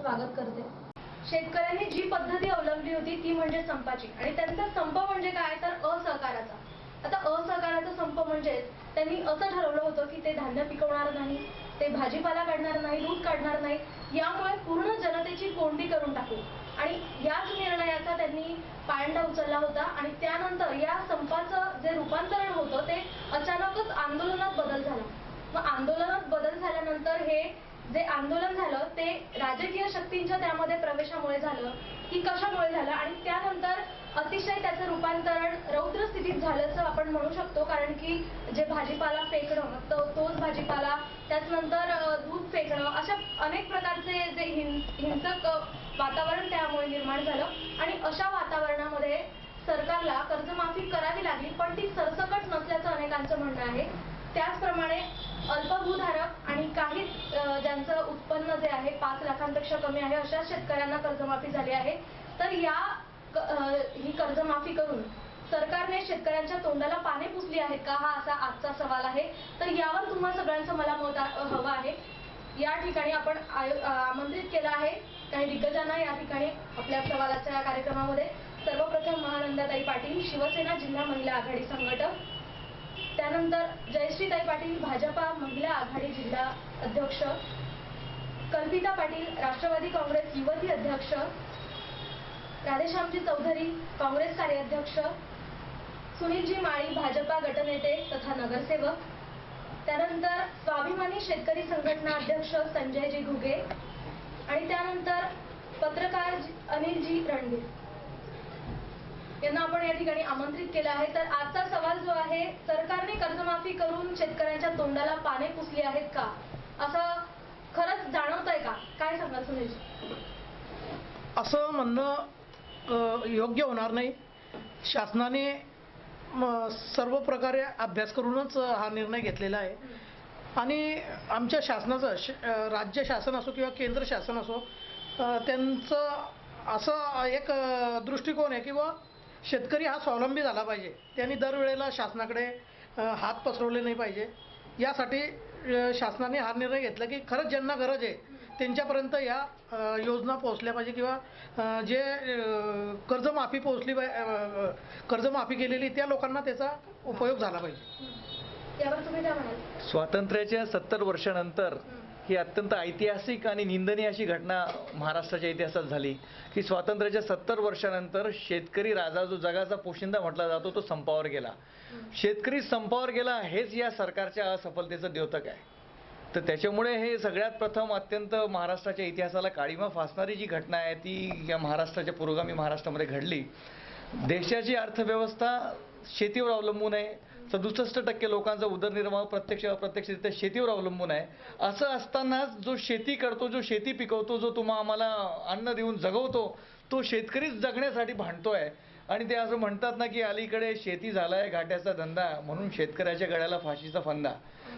स्वागत करते। शेतकऱ्यांनी जी पद्धती अवलंबली होती ती म्हणजे संपाची, आणि त्यांचा संप म्हणजे काय तर असहकाराचा। आता असहकाराचा संप म्हणजे त्यांनी असं ठरवलं होतं की ते धान्य पिकवणार नाही, ते भाजीपाला काढणार नाही, दूध काढणार नाही, यामुळे पूर्ण जनतेची कोंडी करून टाकू। आणि याच निर्णयाचा त्यांनी पायंडा उचलला होता आणि त्यानंतर या संपाचं जे रूपांतरण होतं ते अचानकच आंदोलनात बदल झाला। मग आंदोलनात बदल झाल्यानंतर हे जे आंदोलन झालं ते राजकीय शक्तींच्या त्यामध्ये प्रवेशामुळे झालं की कशामुळे झालं, आणि त्यानंतर अतिशय त्याचं रूपांतरण रौद्र स्थितीत झाल्याचं आपण म्हणू शकतो। कारण की जे भाजीपाला फेकणं, तोच भाजीपाला, त्याचनंतर दूध फेकणं, अशा अनेक प्रकारचे जे हिंसक वातावरण त्यामुळे निर्माण झालं। आणि अशा वातावरणामध्ये सरकारला कर्जमाफी करावी लागली, पण ती सरसकट नसल्याचं अनेकांचं म्हणणं आहे। त्याचप्रमाणे अल्पभूधारक आणि काही ज्यांचं उत्पन्न जे आहे 5 लाखांपेक्षा कमी आहे अशा शेतकऱ्यांना कर्जमाफी झाली आहे। तर ही कर्जमाफी करून सरकारने शेतकऱ्यांच्या तोंडाला पाने पुसली आहेत का, हा असा आजचा सवाल आहे। तर यावर तुम्हा सगळ्यांचं मला मत हवं आहे। या ठिकाणी आपण आमंत्रित केलं आहे काही दिग्गजांना या ठिकाणी आपल्या सवालाच्या कार्यक्रमामध्ये। सर्वप्रथम महानंदाताई पाटील, शिवसेना जिल्हा महिला आघाडी संघटक, त्यानंतर जयश्रीताई पाटील, भाजपा महिला आघाडी जिल्हा अध्यक्ष, कल्पिता पाटील, राष्ट्रवादी काँग्रेस युवती अध्यक्ष, राधेश्यामजी चौधरी, काँग्रेस कार्याध्यक्ष, सुनीलजी माळी, भाजपा गटनेते तथा नगरसेवक, त्यानंतर स्वाभिमानी शेतकरी संघटना अध्यक्ष संजयजी घुगे, आणि त्यानंतर पत्रकार अनिलजी रणवीर यांना आपण या ठिकाणी आमंत्रित केलं आहे। तर आजचा सवाल जो आहे, सरकारने कर्जमाफी करून शेतकऱ्यांच्या तोंडाला पाने पुसली आहेत का, असं खरंच जाणवतंय का? काय सांगाल सुनीलजी? असं म्हणणं योग्य होणार नाही। शासनाने सर्व प्रकारे अभ्यास करूनच हा निर्णय घेतलेला आहे। आणि आमच्या शासनाचं, राज्य शासन असो किंवा केंद्र शासन असो, त्यांचं असं एक दृष्टिकोन आहे किंवा शेतकरी हा स्वावलंबी झाला पाहिजे। त्यांनी दरवेळेला शासनाकडे हात पसरवले नाही पाहिजे। यासाठी शासनाने हा निर्णय घेतला की खरंच ज्यांना गरज आहे त्यांच्यापर्यंत या योजना पोहोचल्या पाहिजे, किंवा जे कर्जमाफी केलेली त्या लोकांना त्याचा उपयोग झाला पाहिजे। यावर तुम्ही काय म्हणाल? स्वातंत्र्याच्या 70 वर्षानंतर ही अत्यंत ऐतिहासिक आणि निंदनीय अशी घटना महाराष्ट्राच्या इतिहासात झाली की स्वातंत्र्याच्या 70 वर्षानंतर शेतकरी राजा, जो जगाचा पोशिंदा म्हटला जातो, तो संपावर गेला। शेतकरी संपावर गेला हेच या सरकारच्या असफलतेचं द्योतक आहे। तर त्याच्यामुळे हे सगळ्यात प्रथम अत्यंत महाराष्ट्राच्या इतिहासाला काळिमा फासणारी जी घटना आहे ती या महाराष्ट्राच्या पुरोगामी महाराष्ट्रामध्ये घडली। देशाची अर्थव्यवस्था शेतीवर अवलंबून आहे। 67% लोकांचा उदरनिर्वाह प्रत्यक्ष अप्रत्यक्षरित्या शेतीवर अवलंबून आहे। असं असतानाच जो शेती करतो, जो शेती पिकवतो, जो आम्हाला अन्न देऊन जगवतो, तो शेतकरीच जगण्यासाठी भांडतोय। आणि ते असं म्हणतात ना की अलीकडे शेती झालाय घाट्याचा धंदा, म्हणून शेतकऱ्याच्या गळ्याला फाशीचा फंदा।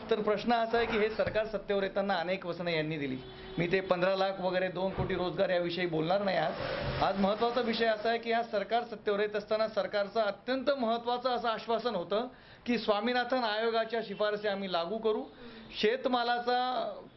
तर प्रश्न असा आहे की हे सरकार सत्तेवर येताना अनेक वचनं यांनी दिली। मी ते 15 लाख वगैरे 2 कोटी रोजगार याविषयी बोलणार नाही आज महत्त्वाचा विषय असा आहे की हा सरकार सत्तेवर येत असताना सरकारचं अत्यंत महत्त्वाचं असं आश्वासन होतं की स्वामीनाथन आयोगाच्या शिफारसी आम्ही लागू करू, शेतमालाचा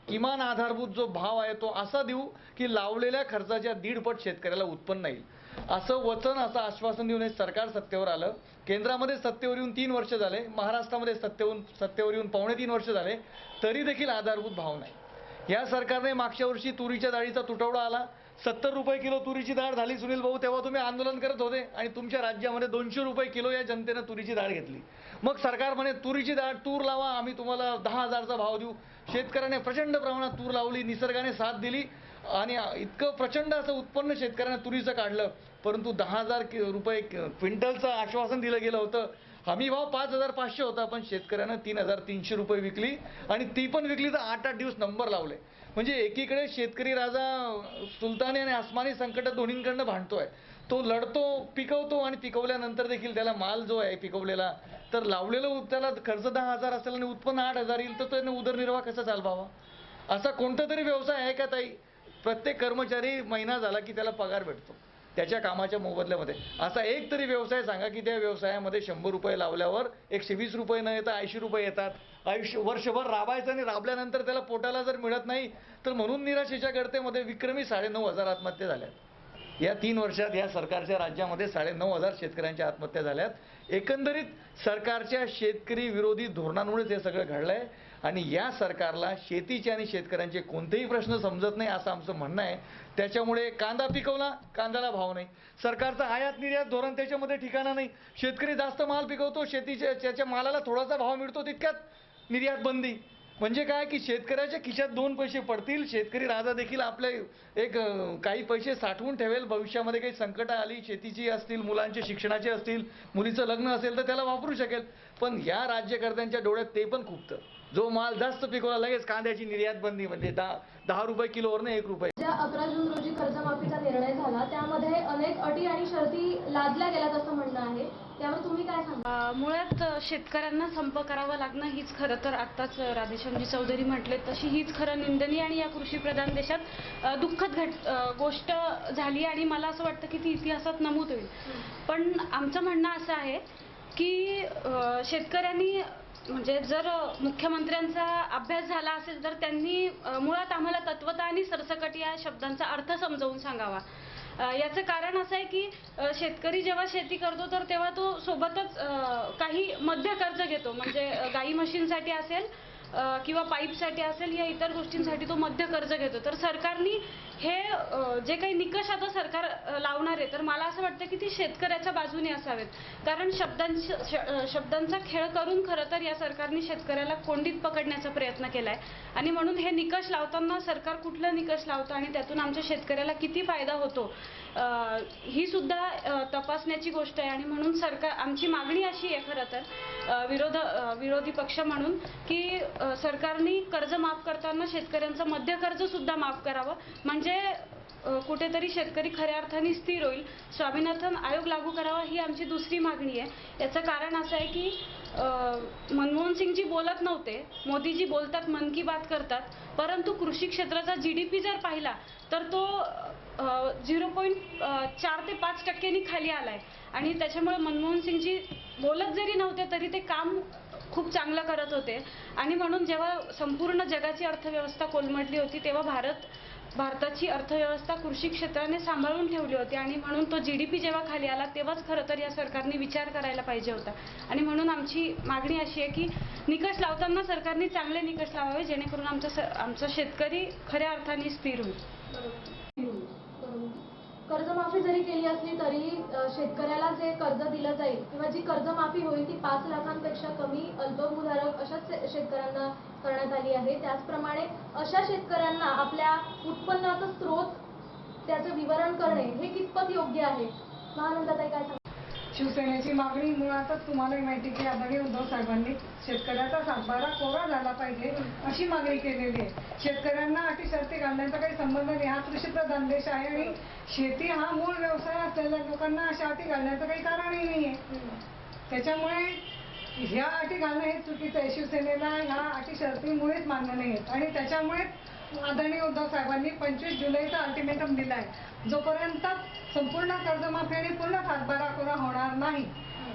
किमान आधारभूत जो भाव आहे तो असा देऊ की लावलेल्या खर्चाच्या 1.5 पट शेतकऱ्याला उत्पन्न येईल, असं वचन, असं आश्वासन देऊन हे सरकार सत्तेवर आलं। केंद्रामध्ये सत्तेवर येऊन 3 वर्ष झाले, महाराष्ट्रामध्ये सत्तेवर येऊन 3.25 वर्ष झाले, तरी देखील आधारभूत भाव नाही। या सरकारने मागच्या वर्षी तुरीच्या डाळीचा तुटवडा आला, 70 रुपये किलो तुरीची डाळ झाली सुनील भाऊ, तेव्हा तुम्ही आंदोलन करत होते आणि तुमच्या राज्यामध्ये 200 रुपये किलो या जनतेनं तुरीची डाळ घेतली। मग सरकार म्हणे तुरीची डाळ, तूर लावा, आम्ही तुम्हाला 10,000चा भाव देऊ। शेतकऱ्याने प्रचंड प्रमाणात तूर लावली, निसर्गाने साथ दिली आणि इतकं प्रचंड असं उत्पन्न शेतकऱ्यांना तुरीचं काढलं। परंतु 10,000 रुपये क्विंटलचं आश्वासन दिलं गेलं होतं। हमी भाव 5,500 होता, पण शेतकऱ्यांना 3,300 रुपये विकली, आणि ती पण विकली तर 8-8 दिवस नंबर लावले। म्हणजे एकीकडे शेतकरी राजा सुलतानी आणि आसमानी संकट दोन्हींकडनं भांडतोय। तो लढतो, पिकवतो, आणि पिकवल्यानंतर देखील त्याला माल जो आहे पिकवलेला, तर लावलेलं त्याला खर्च 10,000 असेल आणि उत्पन्न 8,000 येईल, तर त्याने उदरनिर्वाह कसा चालवावा? असा कोणता तरी व्यवसाय आहे का ताई? प्रत्येक कर्मचारी महिना झाला की त्याला पगार भेटतो, त्याच्या कामाच्या मोबदल्यामध्ये. असा एक तरी व्यवसाय सांगा की त्या व्यवसायामध्ये 100 रुपये लावल्यावर 120 रुपये न येता 80 रुपये येतात. वर्षभर राबायचं आणि राबल्यानंतर त्याला पोटाला जर मिळत नाही तर म्हणून निराशेच्या गर्तेमध्ये विक्रमी 9,500 आत्महत्या झाल्या. या 3 वर्षात या सरकारच्या राज्यामध्ये 9,500 शेतकऱ्यांच्या आत्महत्या झाल्यात. एकंदरीत सरकारच्या शेतकरी विरोधी धोरणांमुळेच हे सगळं घडलंय आणि या सरकारला शेतीचे आणि शेतकऱ्यांचे कोणतेही प्रश्न समजत नाही असं आमचं म्हणणं आहे. त्याच्यामुळे कांदा पिकवला, कांद्याला भाव नाही. सरकारचं आयात निर्यात धोरण त्याच्यामध्ये ठिकाणा नाही. शेतकरी जास्त माल पिकवतो, त्याच्या मालाला थोडासा भाव मिळतो, तितक्यात निर्यात बंदी. म्हणजे काय की शेतकऱ्याच्या खिशात 2 पैसे पडतील. शेतकरी राजा देखील आपले काही पैसे साठवून ठेवेल. भविष्यामध्ये काही संकट आली, शेतीची असतील, मुलांचे शिक्षणाचे असतील, मुलीचं लग्न असेल तर त्याला वापरू शकेल. पण या राज्यकर्त्यांच्या डोळ्यात ते पण खुपतं. जो माल जास्त पिकवला लगेच कांद्याची निर्यात बंदी, म्हणजे 10 रुपये किलोवरनं 1 रुपये. ज्या 11 जून रोजी कर्जमाफीचा निर्णय झाला त्यामध्ये अनेक अटी आणि शर्ती लादल्या गेल्यात असं म्हणणं आहे, त्यावर तुम्ही काय सांगा? मुळात शेतकऱ्यांना संप करावा लागणं हीच खरं तर आत्ताच राधेश्यामजी चौधरी म्हटले तशी हीच खरं निंदनीय आणि या कृषीप्रधान देशात दुःखद गोष्ट झाली आणि मला असं वाटतं की ती इतिहासात नमूद होईल. पण आमचं म्हणणं असं आहे की शेतकऱ्यांनी म्हणजे जर मुख्यमंत्र्यांचा अभ्यास झाला असेल तर त्यांनी मुळात आम्हाला तत्वता आणि सरसकट या शब्दांचा अर्थ समजावून सांगावा. याचं कारण असं आहे की शेतकरी जेव्हा शेती करतो तर तेव्हा तो सोबतच काही मध्य कर्ज घेतो, म्हणजे गाई म्हशींसाठी असेल किंवा पाईपसाठी असेल या इतर गोष्टींसाठी तो मध्य कर्ज घेतो. तर सरकारने हे जे काही निकष आता सरकार लावणार आहे तर मला असं वाटतं की ती शेतकऱ्याच्या बाजूने असावेत. कारण शब्दांचा खेळ करून खरं तर या सरकारने शेतकऱ्याला कोंडीत पकडण्याचा प्रयत्न केलाय आणि म्हणून हे निकष लावताना सरकार कुठलं निकष लावतं आणि त्यातून आमच्या शेतकऱ्याला किती फायदा होतो ही सुद्धा तपासण्याची गोष्ट आहे. आणि म्हणून आमची मागणी अशी आहे खरं तर विरोधी पक्ष म्हणून की सरकारने कर्ज माफ करताना शेतकऱ्यांचं मध्य कर्ज सुद्धा माफ करावं, म्हणजे कुठेतरी शेतकरी खऱ्या अर्थाने स्थिर होईल. स्वामीनाथन आयोग लागू करावा ही आमची दुसरी मागणी आहे. याचं कारण असं आहे की मनमोहन सिंगजी बोलत नव्हते, मोदीजी बोलतात, मन की बात करतात, परंतु कृषी क्षेत्राचा GDP जर पाहिला तर तो 0.4 ते 5% खाली आलाय आणि त्याच्यामुळे मनमोहन सिंगजी बोलत जरी नव्हते तरी ते काम खूप चांगलं करत होते. आणि म्हणून जेव्हा संपूर्ण जगाची अर्थव्यवस्था कोलमडली होती तेव्हा भारताची अर्थव्यवस्था कृषी क्षेत्राने सांभाळून ठेवली होती आणि म्हणून तो GDP जेव्हा खाली आला तेव्हाच खरं तर या सरकारने विचार करायला पाहिजे होता. आणि म्हणून आमची मागणी अशी आहे की निकष लावताना सरकारने चांगले निकष लावावे जेणेकरून आमचा शेतकरी खऱ्या अर्थाने स्थिर होईल. कर्जमाफी जरी केली असली तरी शेतकऱ्याला जे कर्ज दिलं जाईल किंवा जी कर्जमाफी होईल ती 5 लाखांपेक्षा कमी अल्पभूधारक अशाच शेतकऱ्यांना करण्यात आली आहे. त्याचप्रमाणे अशा शेतकऱ्यांना आपल्या उत्पन्नाचा स्रोत त्याचं विवरण करणे हे कितपत योग्य आहे? महानंदाताई काय सांगा? शिवसेनेची मागणी मुळातच तुम्हालाही माहिती की आदरणीय उद्धव साहेबांनी शेतकऱ्याचा सातबारा कोरा झाला पाहिजे अशी मागणी केलेली आहे. शेतकऱ्यांना अटी शर्ती घालण्याचा काही संबंध नाही. हा कृषीप्रधान देश आहे आणि शेती हा मूळ व्यवसाय असलेल्या लोकांना अशा अटी घालण्याचं काही कारणही नाही आहे. त्याच्यामुळे ह्या अटी घालणं हे चुकीचं आहे. शिवसेनेला ह्या अटी शर्ती मुळेच मान्य नाही आहेत आणि त्याच्यामुळे आदरणीय उद्धव साहेबांनी 25 जुलैचा अल्टिमेटम दिला आहे. जोपर्यंत संपूर्ण कर्जमाफी आणि पूर्ण सातबारा कोरा होणार नाही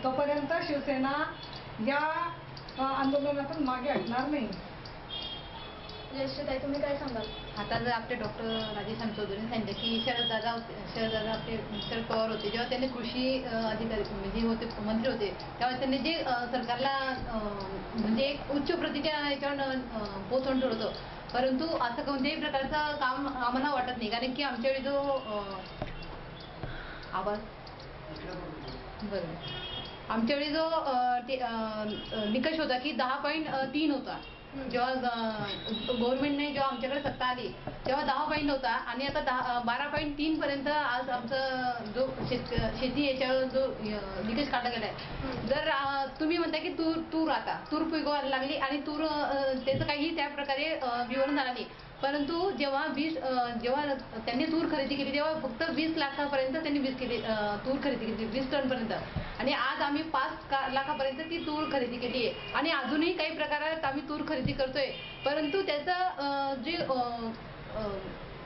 तोपर्यंत शिवसेना या आंदोलनातून मागे हटणार नाही. यशताई तुम्ही काय सांगाल? आता जर आपले डॉक्टर राधेश्याम चौधरी सांगितलं की शरददादा आपले शरद पवार होते जेव्हा त्यांनी कृषी अधिकारी म्हणजे होते मंत्री होते तेव्हा त्यांनी जे सरकारला म्हणजे एक उच्च प्रतीच्या याच्यावर पोचवून ठेवलं होतं. परंतु असं कोणत्याही प्रकारचं काम आम्हाला वाटत नाही कारण की आमच्यावेळी जो आवाज बरं आमच्यावेळी जो निकष होता की 10.3 होता. जेव्हा गव्हर्नमेंटने जेव्हा आमच्याकडे सत्ता आली तेव्हा 10 होता आणि आता 12.3 पर्यंत आज आमचा जो शेती याच्यावर जो निकष काढला गेलाय. जर तुम्ही म्हणता की तूर आता तूर पिकवायला लागली आणि तूर त्याचं काही त्या प्रकारे विवरण झालं नाही. परंतु जेव्हा त्यांनी तूर खरेदी केली तेव्हा फक्त 20 लाखापर्यंत त्यांनी तूर खरेदी केली 20 टनपर्यंत आणि आज आम्ही 5 लाखापर्यंत ती तूर खरेदी केली आहे आणि अजूनही काही प्रकारात आम्ही तूर खरेदी करतोय. परंतु त्याचं जी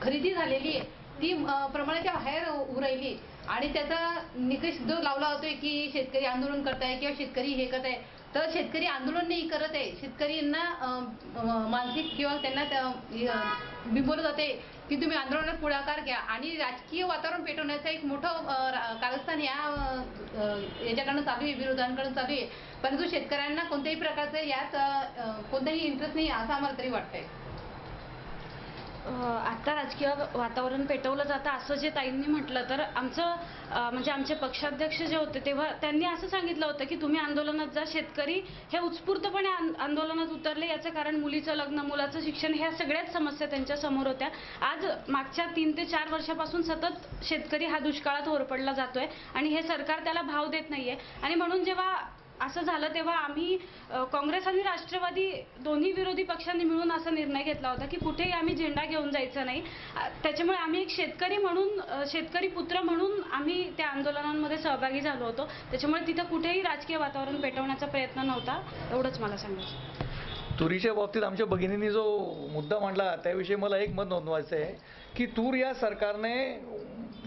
खरेदी झालेली आहे ती प्रमाणाच्या बाहेर राहिली. आणि त्याचा निकष जो लावला जातोय की शेतकरी आंदोलन करताय किंवा शेतकरी हे करत आहे, तर शेतकरी आंदोलन नाही करत आहे. शेतकऱ्यांना मानसिक किंवा त्यांना बिंबवलं जाते की तुम्ही आंदोलनात पुढाकार घ्या आणि राजकीय वातावरण पेटवण्याचं एक मोठं कारस्थान याच्याकडनं चालू आहे, विरोधांकडून चालू आहे. परंतु शेतकऱ्यांना कोणत्याही प्रकारचं यात कोणताही इंटरेस्ट नाही असं आम्हाला तरी वाटतंय. आता राजकीय वातावरण पेटवलं जातं असं जे ताईंनी म्हटलं, तर आमचं म्हणजे आमचे पक्षाध्यक्ष जे होते तेव्हा त्यांनी असं सांगितलं होतं की तुम्ही आंदोलनात जा. शेतकरी हे उत्स्फूर्तपणे आंदोलनात उतरले. याचं कारण मुलीचं लग्न, मुलाचं शिक्षण, ह्या सगळ्याच समस्या त्यांच्या समोर होत्या. आज मागच्या 3 ते 4 वर्षापासून सतत शेतकरी हा दुष्काळात होरपडला जातोय आणि हे सरकार त्याला भाव देत नाहीये. आणि म्हणून जेव्हा असं झालं तेव्हा आम्ही काँग्रेस आणि राष्ट्रवादी दोन्ही विरोधी पक्षांनी मिळून असा निर्णय घेतला होता की कुठेही आम्ही झेंडा घेऊन जायचा नाही. त्याच्यामुळे आम्ही एक शेतकरी म्हणून, शेतकरी पुत्र म्हणून आम्ही त्या आंदोलनांमध्ये सहभागी झालो होतो. त्याच्यामुळे तिथं कुठेही राजकीय वातावरण पेटवण्याचा प्रयत्न नव्हता, एवढंच मला सांगायचं. तुरीच्या बाबतीत आमच्या भगिनींनी जो मुद्दा मांडला त्याविषयी मला एक मत नोंदवायचं आहे की तूर या सरकारने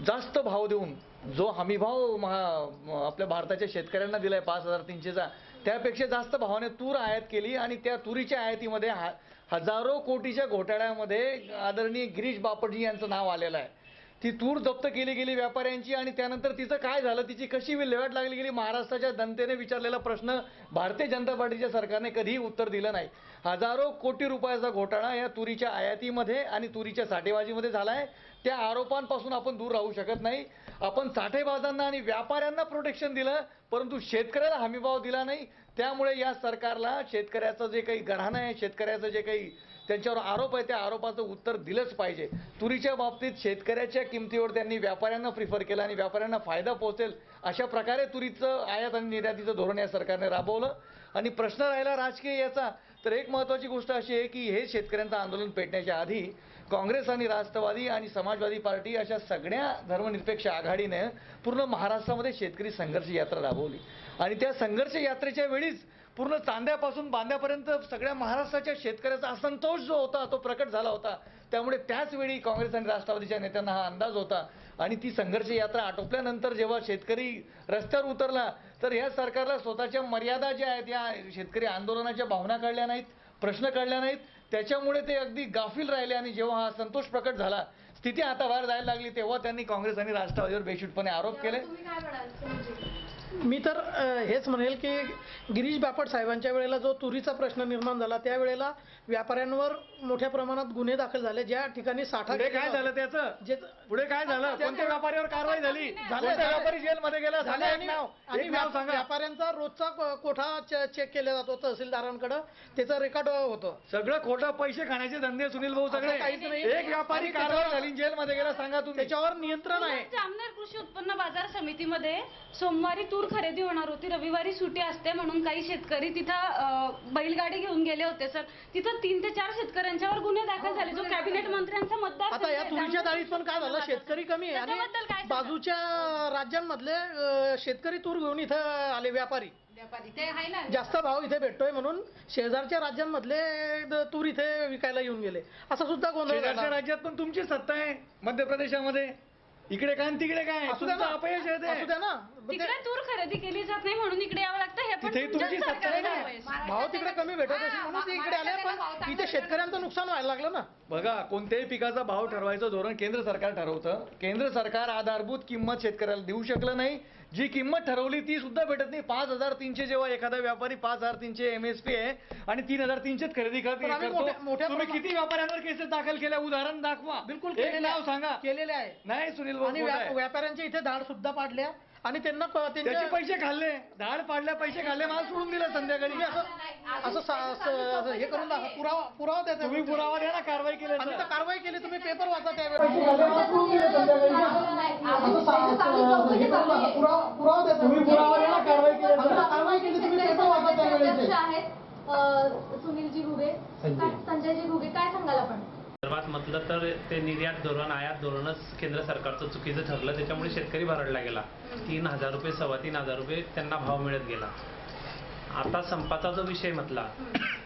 जास्त भाव देऊन जो हमीभाव आपल्या भारताच्या शेतकऱ्यांना दिलाय 5,300चा, त्यापेक्षा जास्त भावाने तूर आयात केली आणि त्या तुरीच्या आयातीमध्ये हजारो कोटीच्या घोटाळ्यामध्ये आदरणीय गिरीश बापटजी यांचं नाव आलेलं आहे. ती तूर जप्त केली गेली व्यापाऱ्यांची आणि त्यानंतर तिचं काय झालं, तिची कशी विल्हेवाट लागली गेली, महाराष्ट्राच्या जनतेने विचारलेला प्रश्न भारतीय जनता पार्टीच्या सरकारने कधीही उत्तर दिलं नाही. हजारो कोटी रुपयाचा घोटाळा या तुरीच्या आयातीमध्ये आणि तुरीच्या साठेबाजीमध्ये झाला आहे. त्या आरोपांपासून आपण दूर राहू शकत नाही. आपण साठेबाजांना आणि व्यापाऱ्यांना प्रोटेक्शन दिलं, परंतु शेतकऱ्याला हमीभाव दिला नाही. त्यामुळे या सरकारला शेतकऱ्याचं जे काही गढाणं आहे, शेतकऱ्याचं जे काही त्यांच्यावर आरोप आहे, त्या आरोपाचं उत्तर दिलंच पाहिजे. तुरीच्या बाबतीत शेतकऱ्याच्या किमतीवर त्यांनी व्यापाऱ्यांना प्रिफर केलं आणि व्यापाऱ्यांना फायदा पोहोचेल अशा प्रकारे तुरीचं आयात आणि निर्यातीचं धोरण या सरकारने राबवलं. आणि प्रश्न राहिला राजकीय याचा, तर एक महत्त्वाची गोष्ट अशी आहे की हे शेतकऱ्यांचं आंदोलन पेटण्याच्या आधी काँग्रेस आणि राष्ट्रवादी आणि समाजवादी पार्टी अशा सगळ्या धर्मनिरपेक्ष आघाडीने पूर्ण महाराष्ट्रामध्ये शेतकरी संघर्ष यात्रा राबवली आणि त्या संघर्ष यात्रेच्या वेळीच पूर्ण चांद्यापासून बांद्यापर्यंत सगळ्या महाराष्ट्राच्या शेतकऱ्याचा असंतोष जो होता तो प्रकट झाला होता. त्यामुळे त्याच वेळी काँग्रेस आणि राष्ट्रवादीच्या नेत्यांना हा अंदाज होता आणि ती संघर्ष यात्रा आटोपल्यानंतर जेव्हा शेतकरी रस्त्यावर उतरला तर या सरकारला स्वतःच्या मर्यादा ज्या आहेत, या शेतकरी आंदोलनाच्या भावना कळल्या नाहीत, प्रश्न कळल्या नाहीत. त्याच्यामुळे ते अगदी गाफील राहिले आणि जेव्हा हा संतोष प्रकट झाला, स्थिती हाताबाहेर जायला लागली, तेव्हा त्यांनी काँग्रेस आणि राष्ट्रवादीवर बेशुद्धपणे आरोप केले. तुम्ही काय म्हणाल? मी तर हेच म्हणेल की गिरीश बापट साहेबांच्या वेळेला जो तुरीचा प्रश्न निर्माण झाला त्यावेळेला व्यापाऱ्यांवर मोठ्या प्रमाणात गुन्हे दाखल झाले. ज्या ठिकाणी साठा पुढे काय झालं त्याचं, पुढे काय झालं, कोणत्या व्यापाऱ्यावर कारवाई झाली, कोणत्या व्यापारी जेलमध्ये गेला, झाले आणि व्यापाऱ्यांचा रोजचा कोठा चेक केला जातो तहसीलदारांकडे, त्याचं रेकॉर्ड होतं. सगळं खोटं पैसे खाण्याचे धंदे सुनील भाऊ सगळे. काहीच नाही. एक व्यापारी कारवाई झाली जेलमध्ये गेला, सांगा तुम्ही. त्याच्यावर नियंत्रण आहे. जामनेर कृषी उत्पन्न बाजार समितीमध्ये सोमवारी तूर खरेदी होणार होती, रविवारी सुट्टी असते म्हणून काही शेतकरी तिथं बैलगाडी घेऊन गेले होते सर. तिथं 3 ते 4 शेतकऱ्यांच्यावर गुन्हे दाखल झाले, जो कॅबिनेट मंत्र्यांचा मतदार. आता या तुरीच्या डाळीत पण काय झालं, शेतकरी कमी आहे त्याच्याबद्दल काय आणि सांगाल? बाजूच्या राज्यांमधले शेतकरी तूर घेऊन इथं आले, व्यापारी ते आहे ना, जास्त भाव इथे भेटतोय म्हणून शेजारच्या राज्यांमधले तूर इथे विकायला येऊन गेले, असा सुद्धा गोंधळ शेजारच्या झाला. राज्यात पण तुमची सत्ता आहे, मध्य प्रदेशामध्ये. इकडे काय आणि तिकडे काय, असू द्या तुमचं ना, अपयश आहे असू ते. द्या ना. तिकडे तूर खरेदी केली जात नाही म्हणून इकडे यावं लागतं. हे पण तिथे तुमच्याच तुमची सत्ता आहे ना. सरकारचं अपयश. भाव तिकडे कमी भेटत असेल म्हणून ते इकडे आले, पण इथे शेतकऱ्यांचं नुकसान व्हायला लागलं ना. बघा, कोणत्याही पिकाचा भाव ठरवायचं धोरण केंद्र सरकार ठरवतं. केंद्र सरकार आधारभूत किंमत शेतकऱ्याला देऊ शकलं नाही. जी किंमत ठरवली ती सुद्धा भेटत नाही. 5,300 जेव्हा एखादा व्यापारी 5,300 MSP आहे आणि 3,300 खरेदी पण आम्ही करतो, मोठ्या तुम्ही किती व्यापाऱ्यांवर केसेस दाखल केल्या, उदाहरण दाखवा. बिलकुल एक नाव सांगा. केलेले आहे. नाही सुनील भाऊ, आणि खोटं आहे. व्यापाऱ्यांच्या इथे धाड सुद्धा पाडल्या आणि त्यांना त्याचे त्यांच्या पैसे खाल्ले, धाड पाडल्या, पैसे खाल्ले, माल सोडून दिला संध्याकाळी. असं हे करून पुरावा द्या तुम्ही पुरावा द्या ना, कारवाई केली आम्ही तर कारवाई केली, तुम्ही पेपर वाचा त्यावेळेस. तुम्ही पुरावा द्या ना, कारवाई केली. अध्यक्ष आहेत सुनीलजी घुगे, संजयजी घुगे, काय सांगाल आपण? सर्वात म्हटलं तर ते निर्यात धोरण, आयात धोरणच केंद्र सरकारचं चुकीचं ठरलं. त्याच्यामुळे शेतकरी भरडला गेला. 3,000 रुपये, 3,2500 रुपये त्यांना भाव मिळत गेला. आता संपाचा जो विषय म्हटला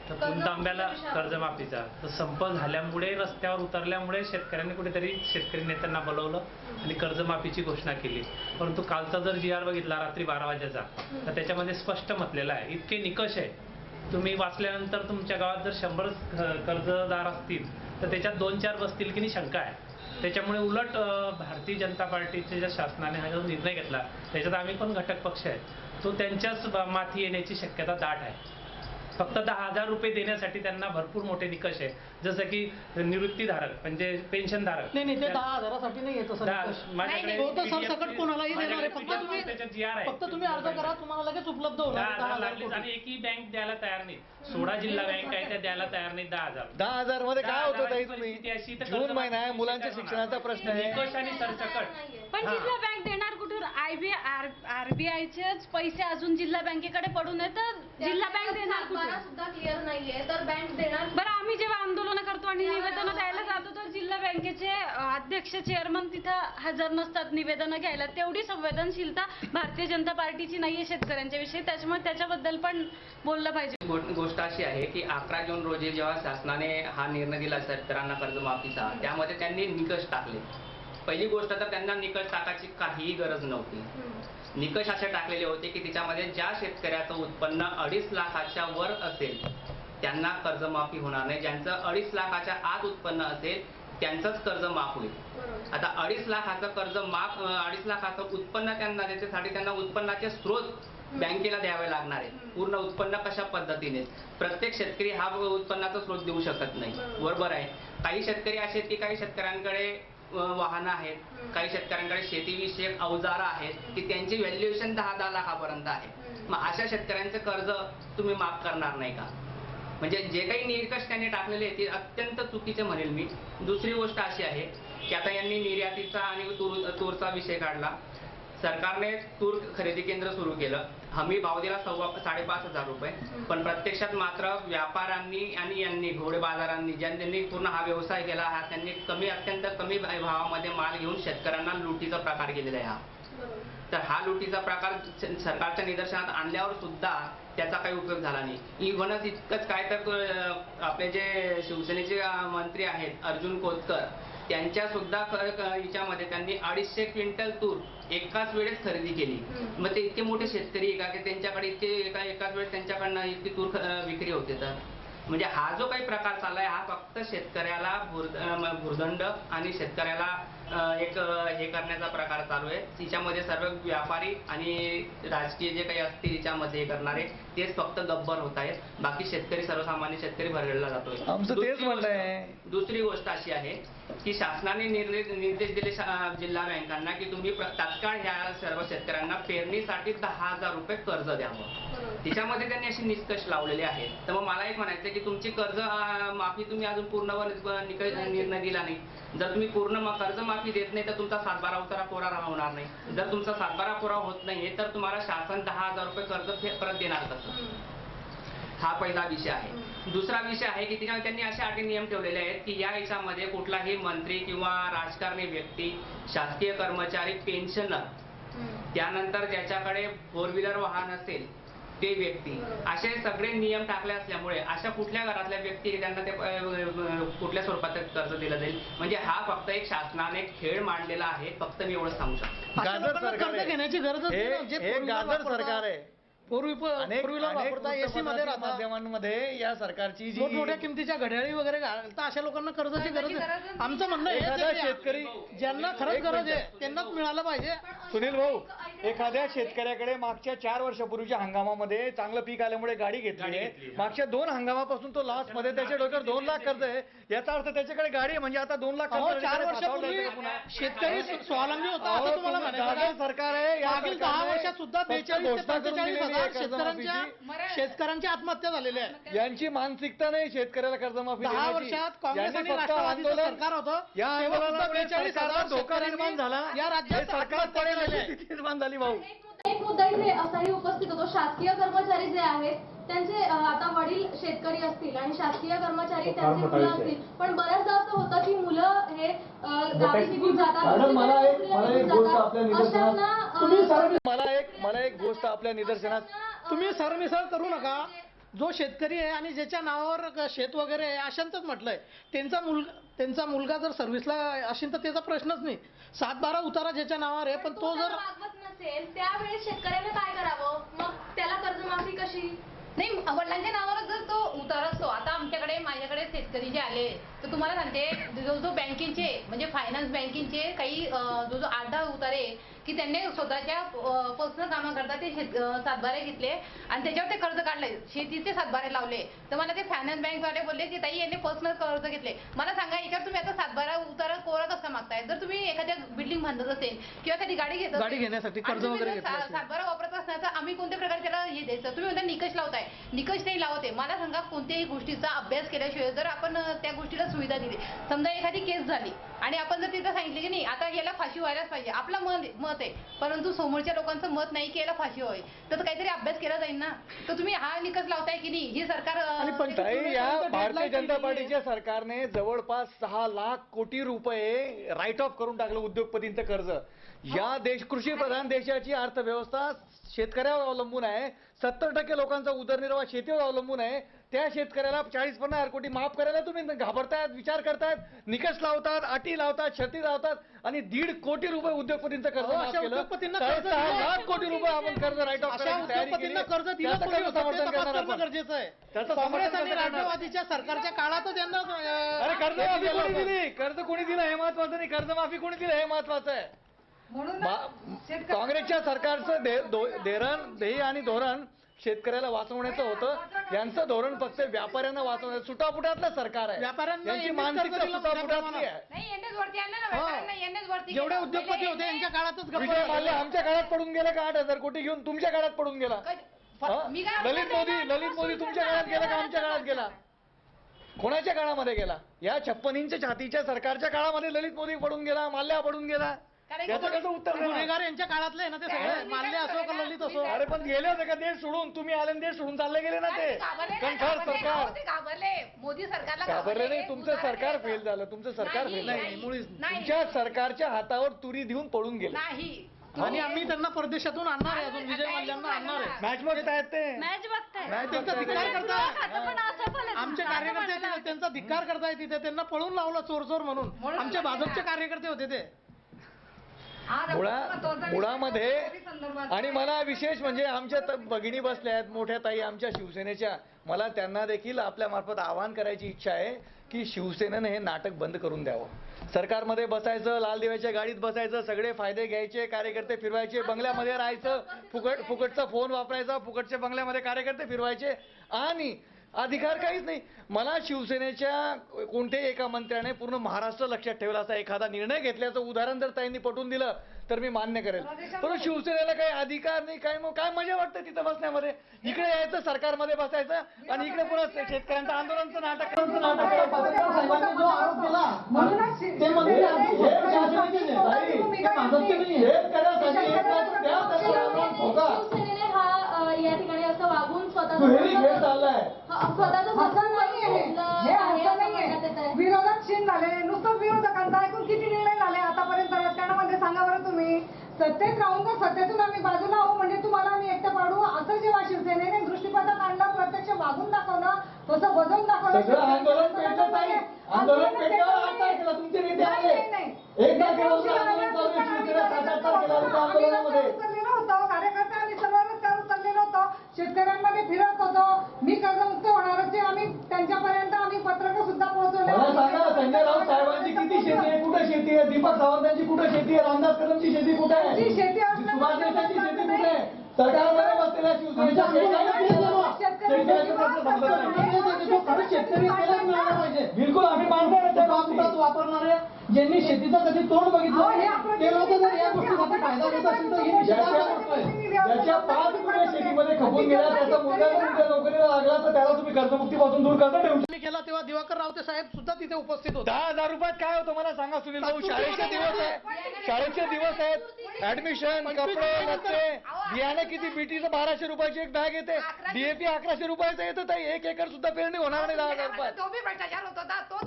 तर पुणतांब्याला कर्जमाफीचा तर संप झाल्यामुळे रस्त्यावर उतरल्यामुळे शेतकऱ्यांनी कुठेतरी शेतकरी नेत्यांना बोलवलं आणि कर्जमाफीची घोषणा केली. परंतु कालचा जर GR बघितला रात्री 12 वाजेचा तर त्याच्यामध्ये स्पष्ट म्हटलेलं आहे, इतके निकष आहे, तुम्ही वाचल्यानंतर तुमच्या गावात जर 100 कर्जदार असतील तर त्याच्यात 2-4 बसतील की नाही शंका आहे. त्याच्यामुळे उलट भारतीय जनता पार्टीच्या ज्या शासनाने हा जो निर्णय घेतला त्याच्यात आम्ही पण घटक पक्ष आहे, तो त्यांच्याच माथी येण्याची शक्यता दाट आहे. फक्त 10,000 रुपये देण्यासाठी त्यांना भरपूर मोठे निकष आहे, जसं की निवृत्तीधारक म्हणजे पेन्शनधारक. नाही ते 10,000साठी नाही येत माझ्याकडे तो तर सरसकट कोणालाही देणार आहे. फक्त तुम्ही त्याच्यात GR आहे. फक्त तुम्ही अर्ज करा, तुम्हाला लगेच उपलब्ध होणार 10,000 10,000 लागलीच आणि एकही बँक द्यायला तयार नाही. 16 जिल्हा बँक आहे त्या द्यायला तयार नाही 10,000. 10,000 मध्ये काय होतं ताई? परिस्थिती अशी तर तुम्ही जून महिना आहे, मुलांच्या शिक्षणाचा प्रश्न आहे. निकष आणि सरसकट. पण जिल्हा बँक देणार कुठून? RBIचेच पैसे अजून जिल्हा बँकेकडे पडून आहे, तर जिल्हा बँक देणार कुठून? सुद्धा क्लिअर नाहीये, तर बँक देणार. बरं, आम्ही जेव्हा आंदोलन करतो आणि निवेदनं द्यायला जातो तर जिल्हा बँकेचे अध्यक्ष चेअरमन तिथं हजर नसतात निवेदनं घ्यायला. तेवढी संवेदनशीलता भारतीय जनता पार्टीची नाहीये शेतकऱ्यांच्या विषयी, त्याच्यामुळे त्याच्याबद्दल पण बोललं पाहिजे. गोष्ट अशी आहे की 11 जून रोजी जेव्हा शासनाने हा निर्णय दिला शेतकऱ्यांना कर्जमाफीचा, त्यामध्ये त्यांनी निकष टाकले. पहिली गोष्ट तर त्यांना निकष टाकायची काहीही गरज नव्हती. निकष असे टाकलेले होते की त्याच्यामध्ये ज्या शेतकऱ्याचं उत्पन्न 2.5 लाखाच्या वर असेल त्यांना कर्जमाफी होणार नाही. ज्यांचं 2.5 लाखाच्या आत उत्पन्न असेल त्यांचंच कर्ज माफ होईल. आता 2.5 लाखाचं कर्ज माफ, 2.5 लाखाचं उत्पन्न त्यांना त्याच्यासाठी त्यांना उत्पन्नाचे स्रोत बँकेला द्यावे लागणार आहे. पूर्ण उत्पन्न कशा पद्धतीने? प्रत्येक शेतकरी हा उत्पन्नाचा स्रोत देऊ शकत नाही, बरोबर आहे. काही शेतकरी असे आहेत की काही शेतकऱ्यांकडे वाहनं आहेत, काही शेतकऱ्यांकडे शेतीविषयक अवजारं आहेत की त्यांची व्हॅल्युएशन 10-10 लाखापर्यंत आहे. मग अशा शेतकऱ्यांचं कर्ज तुम्ही माफ करणार नाही का? म्हणजे जे काही निकष त्यांनी टाकलेले ते अत्यंत चुकीचे म्हणेल मी. दुसरी गोष्ट अशी आहे की आता यांनी निर्यातीचा आणि तूरचा विषय काढला. सरकारने तूर खरेदी केंद्र सुरू केलं, हमी भाव दिला 5,500 रुपये, पण प्रत्यक्षात मात्र व्यापाऱ्यांनी आणि यांनी घोडे बाजारांनी ज्यांनी पूर्ण हा व्यवसाय केला, हा त्यांनी अत्यंत कमी भावामध्ये माल घेऊन शेतकऱ्यांना लुटीचा प्रकार केलेला आहे. हा तर हा लुटीचा प्रकार सरकारच्या निदर्शनात आणल्यावर सुद्धा त्याचा काही उपयोग झाला नाही. इव्हनच इतकंच काय तर आपले जे शिवसेनेचे मंत्री आहेत अर्जुन खोतकर, त्यांच्या सुद्धा याच्यामध्ये त्यांनी 250 क्विंटल तूर एकाच वेळेस खरेदी केली. मग ते इतके मोठे शेतकरी का की त्यांच्याकडे इतके एकाच वेळेस त्यांच्याकडनं इतकी तूर विक्री होते. तर म्हणजे हा जो काही प्रकार चाललाय हा फक्त शेतकऱ्याला भुर्दंड आणि शेतकऱ्याला एक हे करण्याचा प्रकार चालू आहे. तिच्यामध्ये सर्व व्यापारी आणि राजकीय जे काही असतील तिच्यामध्ये हे करणारे तेच फक्त गब्बर होत आहेत. बाकी शेतकरी, सर्वसामान्य शेतकरी भरगडला जातोय. आमचं तेच म्हणणं आहे. दुसरी गोष्ट अशी आहे की शासनाने निर्देश दिले जिल्हा बँकांना की तुम्ही तात्काळ ह्या सर्व शेतकऱ्यांना पेरणीसाठी 10,000 रुपये कर्ज द्यावं. त्याच्यामध्ये त्यांनी असे निष्कर्ष लावलेले आहेत. तर मग मला एक म्हणायचं की तुमची कर्ज माफी तुम्ही अजून पूर्णवर निर्णय दिला नाही. जर तुम्ही पूर्ण कर्जमाफी देत नाही तर तुमचा 7/12 उतारा कोरा होणार नाही. जर तुमचा 7/12 कोरा होत नाहीये तर तुम्हाला शासन 10,000 रुपये कर्ज परत देणार कसं? हा पहिला विषय आहे. दुसरा विषय आहे की त्यांनी असे अटी नियम ठेवलेले आहेत की या याच्यामध्ये कुठलाही मंत्री किंवा राजकारणी व्यक्ती, शासकीय कर्मचारी, पेन्शनर, त्यानंतर ज्याच्याकडे 4 व्हीलर वाहन असेल ते व्यक्ती, असे सगळे नियम टाकले असल्यामुळे अशा कुठल्या घरातल्या व्यक्ती त्यांना ते कुठल्या स्वरूपात कर्ज दिलं जाईल. म्हणजे हा फक्त एक शासनाने खेळ मांडलेला आहे. फक्त मी एवढंच सांगू शकतो. गाजर सरकार कर्ज घेण्याची गरजच नाही ना. जे हे गाजर सरकार आहे. पूर्वीला वापरता एसी मध्ये राहतात, माध्यमांमध्ये या सरकारची जी मोठमोठ्या किमतीच्या घड्याळी वगैरे घालता अशा लोकांना कर्जाची गरज आहे. आमचं म्हणणं हेच एखादा आहे की शेतकरी ज्यांना खरंच गरज आहे त्यांनाच मिळालं पाहिजे. सुनील भाऊ, एखाद्या शेतकऱ्याकडे मागच्या 4 वर्षापूर्वीच्या हंगामामध्ये चांगलं पीक आल्यामुळे गाडी घेतली आहे, मागच्या 2 हंगामापासून तो लॉस मध्ये त्याच्या डोक्यावर 2 लाख कर्ज आहे. याचा अर्थ त्याच्याकडे गाडी आहे म्हणजे आता 2 लाख कर्ज 4 वर्षापूर्वी शेतकरी स्वावलंबी होता असं तुम्हाला म्हणायचं. सरकार आहे. मागील 10 वर्षात सुद्धा 42 ते 45,000 शेतकऱ्यांची आत्महत्या झालेल्या आहेत. यांची मानसिकता नाही शेतकऱ्याला कर्जमाफी 10 वर्षात काँग्रेस आणि राष्ट्रवादीचं सरकार होतं, या तेव्हा सुद्धा 42,000 धोका निर्माण झाला. या राज्यात सरकार पडेल निर्माण झाली. भाऊ, एक मुद्दा इथे असाही उपस्थित होतो, शासकीय कर्मचारी जे आहेत त्यांचे आता वडील शेतकरी असतील आणि शासकीय कर्मचारी त्यांची मुलं असतील, पण बऱ्याचदा असं होतं की मुलं हे गावी निघून जातात. मला एक गोष्ट आपल्या निदर्शनात तुम्ही सरमिसळ करू नका. जो शेतकरी आहे आणि ज्याच्या नावावर शेत वगैरे आहे अशांतच म्हटलंय, त्यांचा मुलगा जर सर्व्हिसला असेल तर त्याचा प्रश्नच नाही. 7-12 उतारा ज्याच्या नावावर आहे, पण तो जर मागवत नसेल त्यावेळेस शेतकऱ्याने काय करावं? मग त्याला कर्जमाफी कशी? नाही, वडिलांच्या नावावर जर तो उतार असतो. आता माझ्याकडे शेतकरी जे आले तर तुम्हाला सांगते, जो बँकेचे म्हणजे फायनान्स बँकिंगचे काही जो 8-10 उतारे की त्यांनी स्वतःच्या पर्सनल कामाकरता ते 7-12 घेतले आणि त्याच्यावर ते कर्ज काढले, शेतीचे 7-12 लावले. तर मला ते फायनान्स बँकवाले बोलले की ताई यांनी पर्सनल कर्ज घेतले. मला सांगा, याच्यावर तुम्ही आता 7-12 उतारा कोरा कसा मागताय? जर तुम्ही एखाद्या बिल्डिंग बांधत असेल किंवा एखादी गाडी घेण्यासाठी कर्ज वगैरे घेतलं असेल, 7-12 वापरत असणार तर आम्ही कोणत्या प्रकारे त्याला हे द्यायचं? तुम्ही म्हणता निकष लावताय, निकष नाही लावते. मला सांगा, कोणत्याही गोष्टीचा अभ्यास केल्याशिवाय जर आपण त्या गोष्टीला सुविधा दिली, समजा एखादी केस झाली आणि आपण जर तिथं सांगितलं की नाही आता याला फाशी व्हायलाच पाहिजे, आपलं मत आहे, परंतु समोरच्या लोकांचं मत नाही की याला फाशी व्हावी, तर काहीतरी अभ्यास केला जाईल ना. तर तुम्ही हा निकष लावताय की नाही? ही सरकार ताई, या भारतीय जनता पार्टीच्या सरकारने जवळपास 6 लाख कोटी रुपये राईट ऑफ करून टाकलं उद्योगपतींचं कर्ज. या कृषी प्रधान देशाची अर्थव्यवस्था शेतकऱ्यावर अवलंबून आहे. 70% लोकांचा उदरनिर्वाह शेतीवर अवलंबून आहे. त्या शेतकऱ्याला 40-50 हजार कोटी माफ करायला तुम्ही घाबरतायत, विचार करतायत, निकष लावतात, अटी लावतात, शर्ती लावतात आणि 1.5 कोटी रुपये उद्योगपतींचं कर्ज माफ केलं. 6 लाख कोटी रुपये आपण कर्ज राईट ऑफ करायची तयारी केली. कर्ज दिलं कोणी होतं ते तपास करणं गरजेचं आहे. काँग्रेस आणि राष्ट्रवादीच्या सरकारच्या काळात त्यांना अरे कर्जमाफी कोणी दिली? कर्ज कोणी दिलं हे महत्वाचं नाही, कर्जमाफी कोणी दिलं हे महत्वाचं आहे. काँग्रेसच्या सरकारचं ध्येय आणि धोरण शेतकऱ्याला वाचवण्याचं होतं. यांचं धोरण फक्त व्यापाऱ्यांना वाचवण्याचं. सुटापुटातलं सरकार आहे. यांची मानसिकता सुटापुटातली आहे. जेवढे उद्योगपती होते यांच्या काळातच विजय माल्य आमच्या काळात पडून गेला का 8,000 कोटी घेऊन? तुमच्या काळात पडून गेला. ललित मोदी तुमच्या काळात गेला का आमच्या काळात गेला? कोणाच्या काळामध्ये गेला? या 56 इंच छातीच्या सरकारच्या काळामध्ये ललित मोदी पडून गेला, माल्या पडून गेला. याचं कसं उत्तर गुन्हेगार यांच्या काळातले आहे ना ते सगळे, माल्य असो का ललित असो. अरे पण गेले होते का देश सोडून? तुम्ही आले देश सोडून चालले गेले ना ते कंठाळ सरकार. मोदी सरकारला घाबरले नाही. तुमचं सरकार फेल झालं. तुमचं सरकार फेल नाही, मुळीच तुमच्या सरकारच्या हातावर तुरी देऊन पळून गेले. नाही. आणि आम्ही त्यांना परदेशातून आणणार आहे, अजून विजय मल्ल्यांना आणणार आहे. मॅच बघतायत ते, मॅच बघताय. त्यांचा धिक्कार करताय. आमचे कार्यकर्ते त्यांचा धिक्कार करताय तिथे. त्यांना पळून लावलं चोर म्हणून. आमचे भाजपचे कार्यकर्ते होते ते. मुळामध्ये. आणि मला विशेष म्हणजे आमच्या भगिनी बसल्या आहेत मोठ्या ताई आमच्या शिवसेनेच्या, मला त्यांना देखील आपल्या मार्फत आवाहन करायची इच्छा आहे की शिवसेनेनं हे नाटक बंद करून द्यावं. सरकारमध्ये बसायचं, लाल दिव्याच्या गाडीत बसायचं, सगळे फायदे घ्यायचे, कार्यकर्ते फिरवायचे, बंगल्यामध्ये राहायचं, फुकटचा फोन वापरायचा, फुकटच्या बंगल्यामध्ये कार्यकर्ते फिरवायचे आणि अधिकार काहीच नाही. मला शिवसेनेच्या कोणत्याही एका मंत्र्याने पूर्ण महाराष्ट्र लक्षात ठेवला असा एखादा निर्णय घेतल्याचं उदाहरण जर त्यांनी पटवून दिलं तर मी मान्य करेल. पण शिवसेनेला काही अधिकार नाही, काय मग काय मजा वाटते तिथं बसण्यामध्ये? इकडे यायचं, सरकारमध्ये बसायचं आणि इकडे पुन्हा शेतकऱ्यांचं आंदोलनचं नाटक. शिवसेनेने हा या ठिकाणी असं वागून स्वतःचं विरोधात क्षीण झाले. नुसतं विरोधकांचा ऐकून किती निर्णय झाले आतापर्यंत राजकारणामध्ये? सांगा बरं तुम्ही. सत्तेत राहून तर सत्तेतून आम्ही बाजूला आहो म्हणजे तुम्हाला आम्ही एकटं पाडू असं जेव्हा शिवसेनेने दृष्टीपथात आणलं, प्रत्यक्ष वागून दाखवलं, तसं बदलून दाखवलं. कार्यकर्ते आम्ही सर्व रस्त्यावर उतरलेलो होतो, शेतकऱ्यांमध्ये फिरत होतो. मी कर्जमुक्त होणारच आम्ही त्यांच्यापर्यंत आम्ही पत्रक सुद्धा पोहोचवले. संजय राऊत साहेबांची किती शेती आहे? कुठे शेती आहे? दीपक सावंतांची कुठे शेती आहे? रामदास कदमची शेती कुठे आहे? शेती सुभाष देसाईची शेती कुठे आहे? सरकारमध्ये बसलेल्या शिवसेनेच्या बिलकुल आम्ही मानतो वापरणारे ज्यांनी शेतीचं कधी तोंड बघितलं ते लोक जर या गोष्टीचा फायदा घेत असेल तर ज्याच्या 5 पिढ्या शेतीमध्ये खपून गेल्या, त्याचा मुलगा जर उद्या नोकरीला लागला तर त्याला तुम्ही कर्जमुक्तीपासून दूर करता ठेवू केला तेव्हा दिवाकर रावते साहेब सुद्धा तिथे उपस्थित होते. 10,000 रुपयात काय होतं मला सांगा सुनील भाऊ? शाळेचे दिवस आहे, शाळेचे दिवस आहेत, ऍडमिशन, कपडे, लत्ते, बियाणे किती? बीटीचं 1200 रुपयाची एक बॅग येते, डीएपी 1100 रुपयाचं येतं. ताई 1 एकर सुद्धा पेरणी होणार नाही 10,000 रुपयात.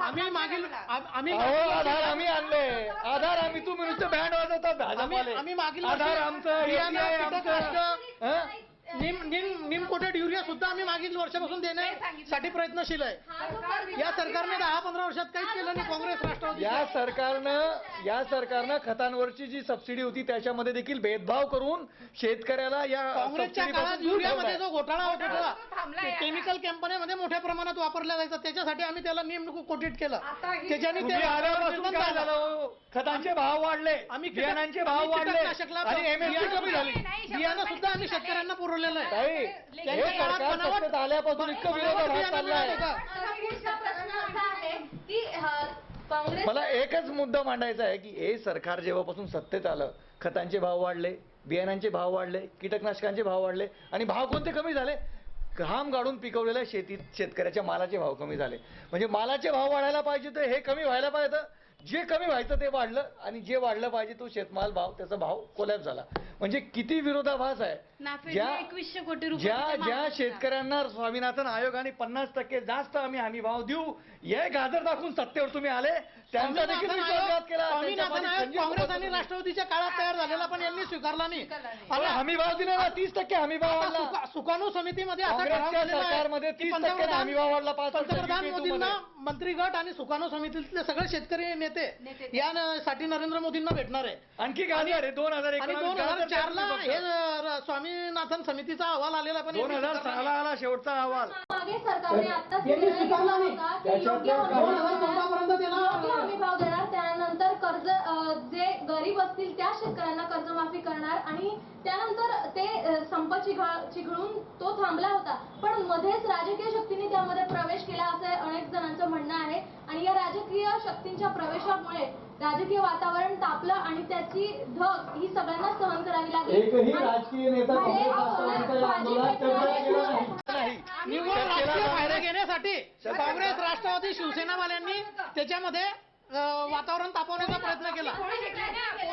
आम्ही मागील आधार आम्ही आणले, आधार आम्ही तुम्ही नुसतं बँड वाजवतात भाजपवाले. आम्ही मागील आधार आमचं, नीम कोटेड युरिया सुद्धा आम्ही मागील वर्षापासून देण्यासाठी प्रयत्नशील आहे. या सरकारने 10-15 वर्षात काहीच केलं नाही. काँग्रेस राष्ट्रवादी या सरकारनं खतांवरची जी सबसिडी होती त्याच्यामध्ये देखील भेदभाव करून शेतकऱ्याला या काँग्रेसच्या सबसिडीपासून काळात दूर युरियामध्ये ठेवलाय. जो घोटाळा होत होता केमिकल कंपन्यांमध्ये मोठ्या प्रमाणात वापरला जायचा, त्याच्यासाठी आम्ही त्याला नीम कोटेड केलं. त्याच्याने तुम्ही आल्यापासून काय झालं हो? खतांचे भाव वाढले, आम्ही बियाणांचे भाव वाढले आणि एमएसपी कमी झाली. बियाणं सुद्धा आम्ही शेतकऱ्यांना पुरवलेलं आहे. ताई, हे सरकार सत्तेत आल्यापासून इतकं विरोधाभास चाललाय. पुढचा प्रश्न असा आहे की काँग्रेस मला एकच मुद्दा मांडायचा आहे की हे सरकार जेव्हापासून सत्तेत आलं, खतांचे भाव वाढले, बियाणांचे भाव वाढले, कीटकनाशकांचे भाव वाढले आणि भाव कोणते कमी झाले? घाम गाडून पिकवलेल्या शेतकऱ्याच्या मालाचे भाव कमी झाले. म्हणजे मालाचे भाव वाढायला पाहिजे तर हे कमी व्हायला पाहिजे. जे कमी व्हायचं ते वाढलं आणि जे वाढलं पाहिजे तो शेतमाल भाव त्याचा भाव कोलॅप्स झाला. म्हणजे किती विरोधाभास आहे. नाफेडने 2100 कोटी रुपये ज्या शेतकऱ्यांना स्वामीनाथन आयोगाने 50% जास्त आम्ही हमी भाव देऊ हे गाजर दाखवून सत्तेवर तुम्ही आले, त्यांचा देखील विश्वासघात केला. स्वामीनाथन आयोग काँग्रेस आणि राष्ट्रवादीच्या काळात तयार झालेला, पण यांनी स्वीकारला नाही. हमी भाव दिला ना, 30% हमी भाव वाढला. सुकाणू समितीमध्ये असा ठराव काँग्रेसच्या झालेला आहे सरकारमध्ये की 30% हमी भाव वाढला. पंतप्रधान मोदींना मंत्री गट आणि सुकाणू समितीतले सगळे शेतकरी नेते यासाठी नरेंद्र मोदींना भेटणार आहे. आणखी गाजर आहे 2001 आणि 2004ला हे स्वामीनाथन समितीचा अहवाल आलेला, पण 2006ला आला शेवटचा अहवाल. मागे सरकारने आताच निर्णय घेतला होता की योग्य हमी भाव देणार, त्यानंतर कर्ज जे गरीब असतील त्या शेतकऱ्यांना कर्जमाफी करणार आणि त्यानंतर ते संप चिघळून तो थांबला होता. पण मध्येच राजकीय शक्तींनी त्यामध्ये प्रवेश केला असं अनेक जणांचं म्हणणं आहे आणि या राजकीय शक्तींच्या प्रवेशामुळे राजकीय वातावरण तापलं आणि त्याची धग ही सगळ्यांना सहन करावी लागली. एकही राजकीय नेता निव्वळ राजकीय फायदा घेण्यासाठी काँग्रेस राष्ट्रवादी शिवसेनावाल्यांनी त्याच्यामध्ये वातावरण तापवण्याचा प्रयत्न केला.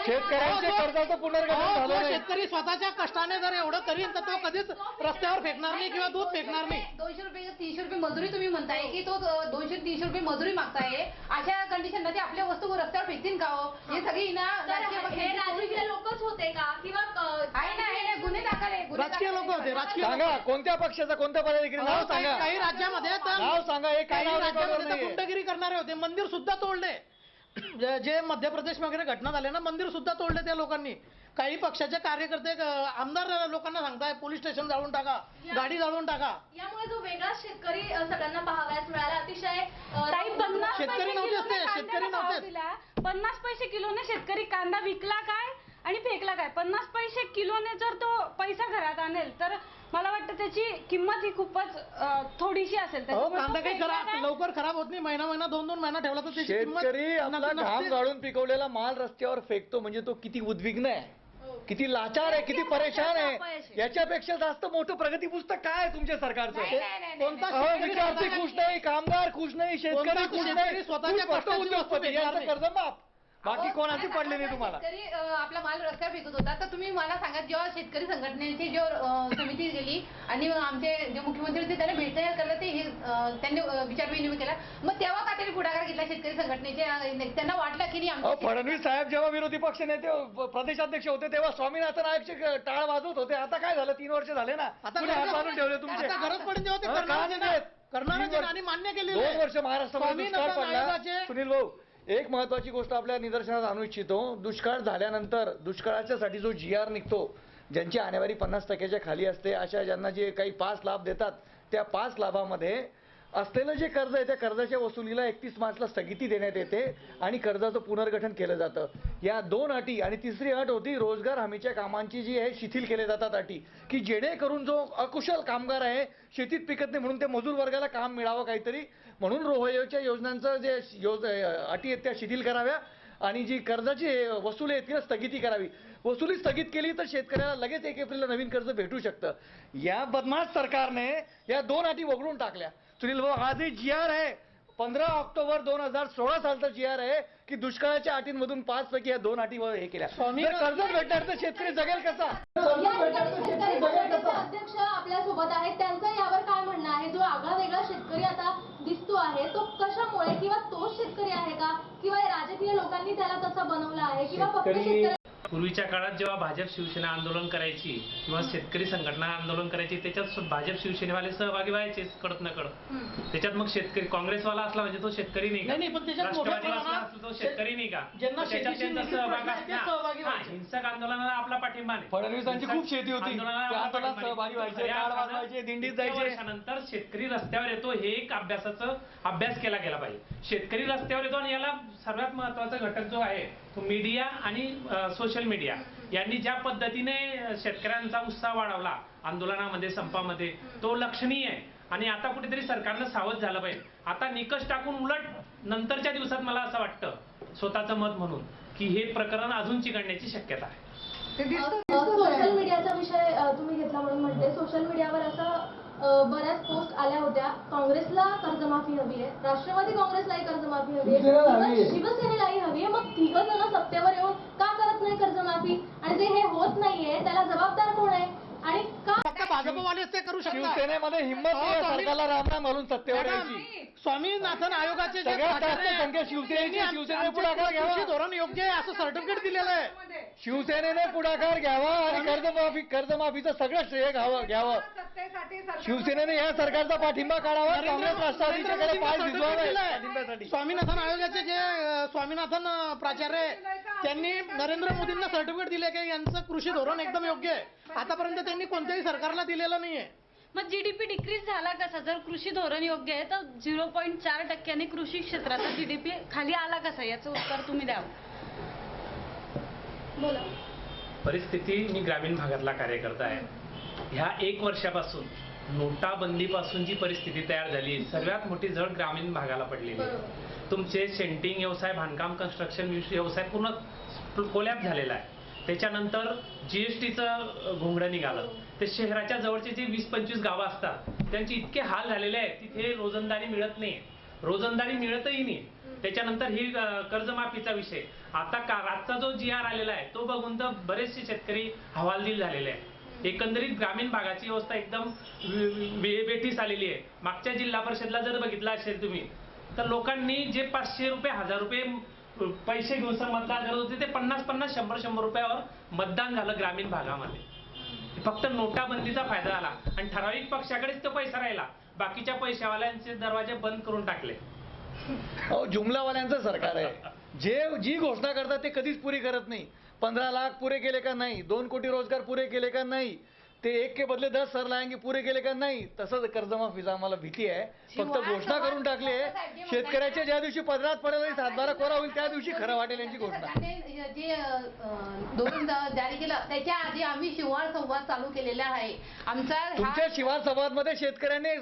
शेतकऱ्यांच्या कर्जाचं पुनर्गठन झालं नाही. शेतकरी स्वतःच्या कष्टाने जर एवढं करीन तर तो कधीच रस्त्यावर फेकणार नाही किंवा दूध फेकणार नाही. 200 रुपये 300 रुपये मजुरी तुम्ही म्हणताय की तो 200-300 रुपये मजुरी मागताय, अशा कंडिशनमध्ये आपल्या वस्तू रस्त्यावर फेकतील का हो? हे सगळी ना हे राजकीय लोकच होते का किंवा आहे ना गुन्हे दाखल आहे. राजकीय लोक होते. राजकीय सांगा कोणत्या पक्षाचा कोणत्या पदाधिकारी नाव सांगा. काही राज्यामध्ये नाव सांगा. एक काही नाव राज्यामध्ये रेकॉर्डवर तर नाहीये. गुंडगिरी करणारे होते. मंदिर सुद्धा तोडले. जे मध्य प्रदेश वगैरे घटना झाल्या ना, मंदिर सुद्धा तोडले त्या लोकांनी. काही पक्षाचे कार्यकर्ते आमदार लोकांना सांगताय पोलीस स्टेशन जाळून टाका, गाडी जाळून टाका. यामुळे जो वेगळा शेतकरी सगळ्यांना पाहावयास मिळाला. अतिशय शेतकरी नव्हतेच ते, शेतकरी नव्हतेच. 50 पैसे किलोने शेतकरी कांदा विकला काय आणि फेकला काय? 50 पैसे किलोने जर तो पैसा घरात आणेल तर मला वाटतं त्याची किंमत ही खूपच थोडीशी असेल. कांदा काही लवकर खराब होत नाही. महिना 2-2 महिना ठेवला तर त्याची किंमत शेतकरी आपला घाम गाळून पिकवलेला माल रस्त्यावर फेकतो म्हणजे तो किती उद्विग्न आहे, किती लाचार आहे, किती परेशान आहे. याच्यापेक्षा जास्त मोठं प्रगती पुस्तक काय आहे तुमच्या सरकारचं? विद्यार्थी खुश नाही, कामगार खुश नाही, शेतकरी खुश नाही, स्वतःच्या उद्योगपती यांचं कर्ज माफ, बाकी कोणाची पडले नाही तुम्हाला. शेतकरी आपला माल रस्त्यावर फेकत होता. तर तुम्ही मला सांगा, जेव्हा शेतकरी संघटनेची समिती गेली आणि आमचे जे मुख्यमंत्री होते त्यांना भेटायला केलं, ते त्यांनी विचारविनिमय केला, मग तेव्हा का त्यांनी पुढाकार घेतला शेतकरी संघटनेचे? त्यांना वाटलं की नाही फडणवीस साहेब जेव्हा विरोधी पक्ष नेते प्रदेशाध्यक्ष होते तेव्हा स्वामीनाथन आयोगचे टाळ वाजवत होते. आता काय झालं? 3 वर्ष झाले ना, कुणी हात बांधून ठेवले तुमचे. गरज पडेल तेव्हा ते करणार आणि मान्य केले. 2 वर्ष महाराष्ट्रामध्ये दुष्काळ पडला. सुनील भाऊ, एक महत्वाची गोष्ट आपल्या निदर्शनास आणू इच्छितो. दुष्काळ झाल्यानंतर दुष्काळाच्यासाठी जो GR निघतो, ज्यांची आणेवारी 50% खाली असते, अशा ज्यांना जे काही 5 लाभ देतात, त्या 5 लाभामध्ये असलेलं जे कर्ज आहे त्या कर्जाच्या वसुलीला 31 मार्चला स्थगिती देण्यात येते आणि कर्जाचं पुनर्गठन केलं जातं. या 2 अटी आणि तिसरी अट होती रोजगार हमीच्या कामांची जी आहे शिथिल केले जातात अटी, की जेणेकरून जो अकुशल कामगार आहे, शेतीत पिकत नाही म्हणून त्या मजूर वर्गाला काम मिळावं काहीतरी, म्हणून रोहयोच्या योजनांचं जे अटी आहेत त्या शिथिल कराव्या आणि जी कर्जाची वसुली आहे तिला स्थगिती करावी. वसुली स्थगित केली तर शेतकऱ्याला लगेच 1 एप्रिलला नवीन कर्ज भेटू शकतं. या बदमाश सरकारने या 2 अटी वगळून टाकल्या. सुनील भाऊ, हा जे GR आहे 15 ऑक्टोबर 2016 सालचा GR आहे की दुष्काळाच्या अटींमधून 5 पैकी या 2 अटी हे केल्या. कर्ज भेटणार तर शेतकरी जगेल कसा? अध्यक्ष आपल्या सोबत आहेत, त्यांचं यावर काय म्हणणं आहे? जो आगळा वेगळा शेतकरी आता दिसतो आहे तो कशामुळे, किंवा तोच शेतकरी आहे का, किंवा राजकीय लोकांनी त्याला तसा बनवला आहे, किंवा फक्त शेतकरी? पूर्वीच्या काळात जेव्हा भाजप शिवसेना आंदोलन करायची किंवा शेतकरी संघटना आंदोलन करायची त्याच्यात भाजप शिवसेनेवाले सहभागी व्हायचे कळत न कळत. त्याच्यात मग शेतकरी काँग्रेसवाला असला म्हणजे तो शेतकरी नाही नाही, पण का, त्याच्यात मोठ्या राष्ट्रवादी असला प्रमाणात तो शेतकरी नाही का, ज्यांना तर त्याच्यात शेतीशी त्यांचा निगडीत सहभाग प्रश्न आहेत, ते असणार. सहभागी हा, व्हायचे. हिंसक आंदोलनाला आपला पाठिंबा नाही. फडणवीसांची खूप शेती होती, आंदोलनाला त्या आपला आंदोलनात पाठिंबा नाही. सहभागी व्हायचे, खऱ्या टाळ अर्थानं वाजवायचे, दिंडीत इतक्या जायचे. वर्षानंतर शेतकरी रस्त्यावर येतो हे एक अभ्यास केला गेला पाहिजे. शेतकरी रस्त्यावर येतो आणि याला सर्वात महत्वाचा घटक जो आहे तो मीडिया आणि सोशल मीडिया यांनी ज्या पद्धतीने शेतकऱ्यांचा उत्साह वाढवला आंदोलनामध्ये, संपामध्ये, तो लक्षणीय आहे. आणि आता कुठेतरी सरकारनं सावध झालं पाहिजे. आता निकष टाकून उलट नंतरच्या दिवसात मला असं वाटतं स्वतःचं मत म्हणून की हे प्रकरण अजून चिघळण्याची शक्यता आहे. सोशल मीडियाचा विषय तुम्ही घेतला म्हणून म्हणते, सोशल मीडियावर असं बऱ्याच पोस्ट आल्या होत्या, काँग्रेसला कर्जमाफी हवी आहे, राष्ट्रवादी काँग्रेसलाही कर्जमाफी हवी आहे, शिवसेनेलाही हवी आहे. मग तिघ जण सत्तेवर येऊन का करत नाही कर्जमाफी? आणि जे हे होत नाहीये त्याला जबाबदार कोण आहे? आणि का फक्त भाजपवालेच ते करू शकतात? शिवसेनेमध्ये हिंमत नाही आहे सरकारला रामराम घालून सत्तेवर यायची. स्वामीनाथन आयोगाचे जे सगळ्यात जास्त प्राचार्य आहेत, संख्या शिवसेनेची, त्यांनी शिवसेनेने आमच्या पुढाकार घ्यावा. कृषी धोरण योग्य आहे असं सर्टिफिकेट दिलेलं आहे. शिवसेनेने पुढाकार घ्यावा आणि कर्जमाफीचं सगळं श्रेय घ्यावं. शिवसेनेने या सरकारचा पाठिंबा काढावा, काँग्रेस राष्ट्रवादीच्याकडे पाय भिजवावे. स्वामीनाथन आयोगाचे जे स्वामीनाथन प्राचार्य आहे, त्यांनी नरेंद्र मोदींना सर्टिफिकेट दिले की यांचं कृषी धोरण एकदम योग्य आहे. आतापर्यंत त्यांनी कोणत्याही सरकारला दिलेलं नाहीये. मग जीडीपी डिक्रीज झाला कसा? जर कृषी धोरण योग्य आहे तर 0.4% कृषी क्षेत्राचा जीडीपी खाली आला कसा? याचं उत्तर तुम्ही द्यावं. बोला. परिस्थिती, मी ग्रामीण भागातला कार्यकर्ता आहे. ह्या 1 वर्षापासून नोटाबंदीपासून जी परिस्थिती तयार झाली, सर्वात मोठी झळ ग्रामीण भागाला पडलेली आहे. तुमचे सेंटिंग व्यवसाय, बांधकाम, कन्स्ट्रक्शन व्यवसाय पूर्ण कोलॅप झालेला आहे. त्याच्यानंतर जीएसटीचं घोंगडं निघालं. ते शहराच्या जवळचे जे 20-25 गावं असतात त्यांचे इतके हाल झालेले आहेत, तिथे रोजंदारी मिळत नाही, रोजंदारी मिळतही नाही. त्याच्यानंतर ही कर्जमाफीचा विषय, आता रातचा जो GR आलेला आहे तो बघून तर बरेचसे शेतकरी हवालदिल झालेले आहेत. एकंदरीत ग्रामीण भागाची अवस्था एकदम बेठीस आलेली आहे. मागच्या जिल्हा परिषदला जर बघितलं असेल तुम्ही तर लोकांनी जे 500 रुपये, 1000 रुपये पैसे घेऊन मतदान करत होते ते 50-50, 100-100 रुपयावर मतदान झालं ग्रामीण भागामध्ये. फक्त नोटाबंदीचा फायदा झाला आणि ठराविक पक्षाकडेच तो पैसा राहिला. बाकीच्या पैशावाल्यांचे दरवाजे बंद करून टाकले. जुमलावाल्यांचं सरकार आहे. जी घोषणा करतात ते कधीच पुरी करत नाही. 15 लाख पुरे केले का नाही, 2 कोटी रोजगार पुरे केले का नाही, ते 1 के बदले 10 सर लाएंगे पुरे केले का नाही. तसंच कर्जमाफीचा आम्हाला भीती आहे. फक्त घोषणा करून टाकली आहे. शेतकऱ्याच्या ज्या दिवशी पदरात पडेल आणि 7-12 कोरा होईल त्या दिवशी खरं वाटेल यांची घोषणा. जे धोरण जारी केलं त्याच्या आधी आम्ही शिवार संवाद चालू केलेला आहे. आमचा तुमच्या शिवार संवादमध्ये शेतकऱ्यांनी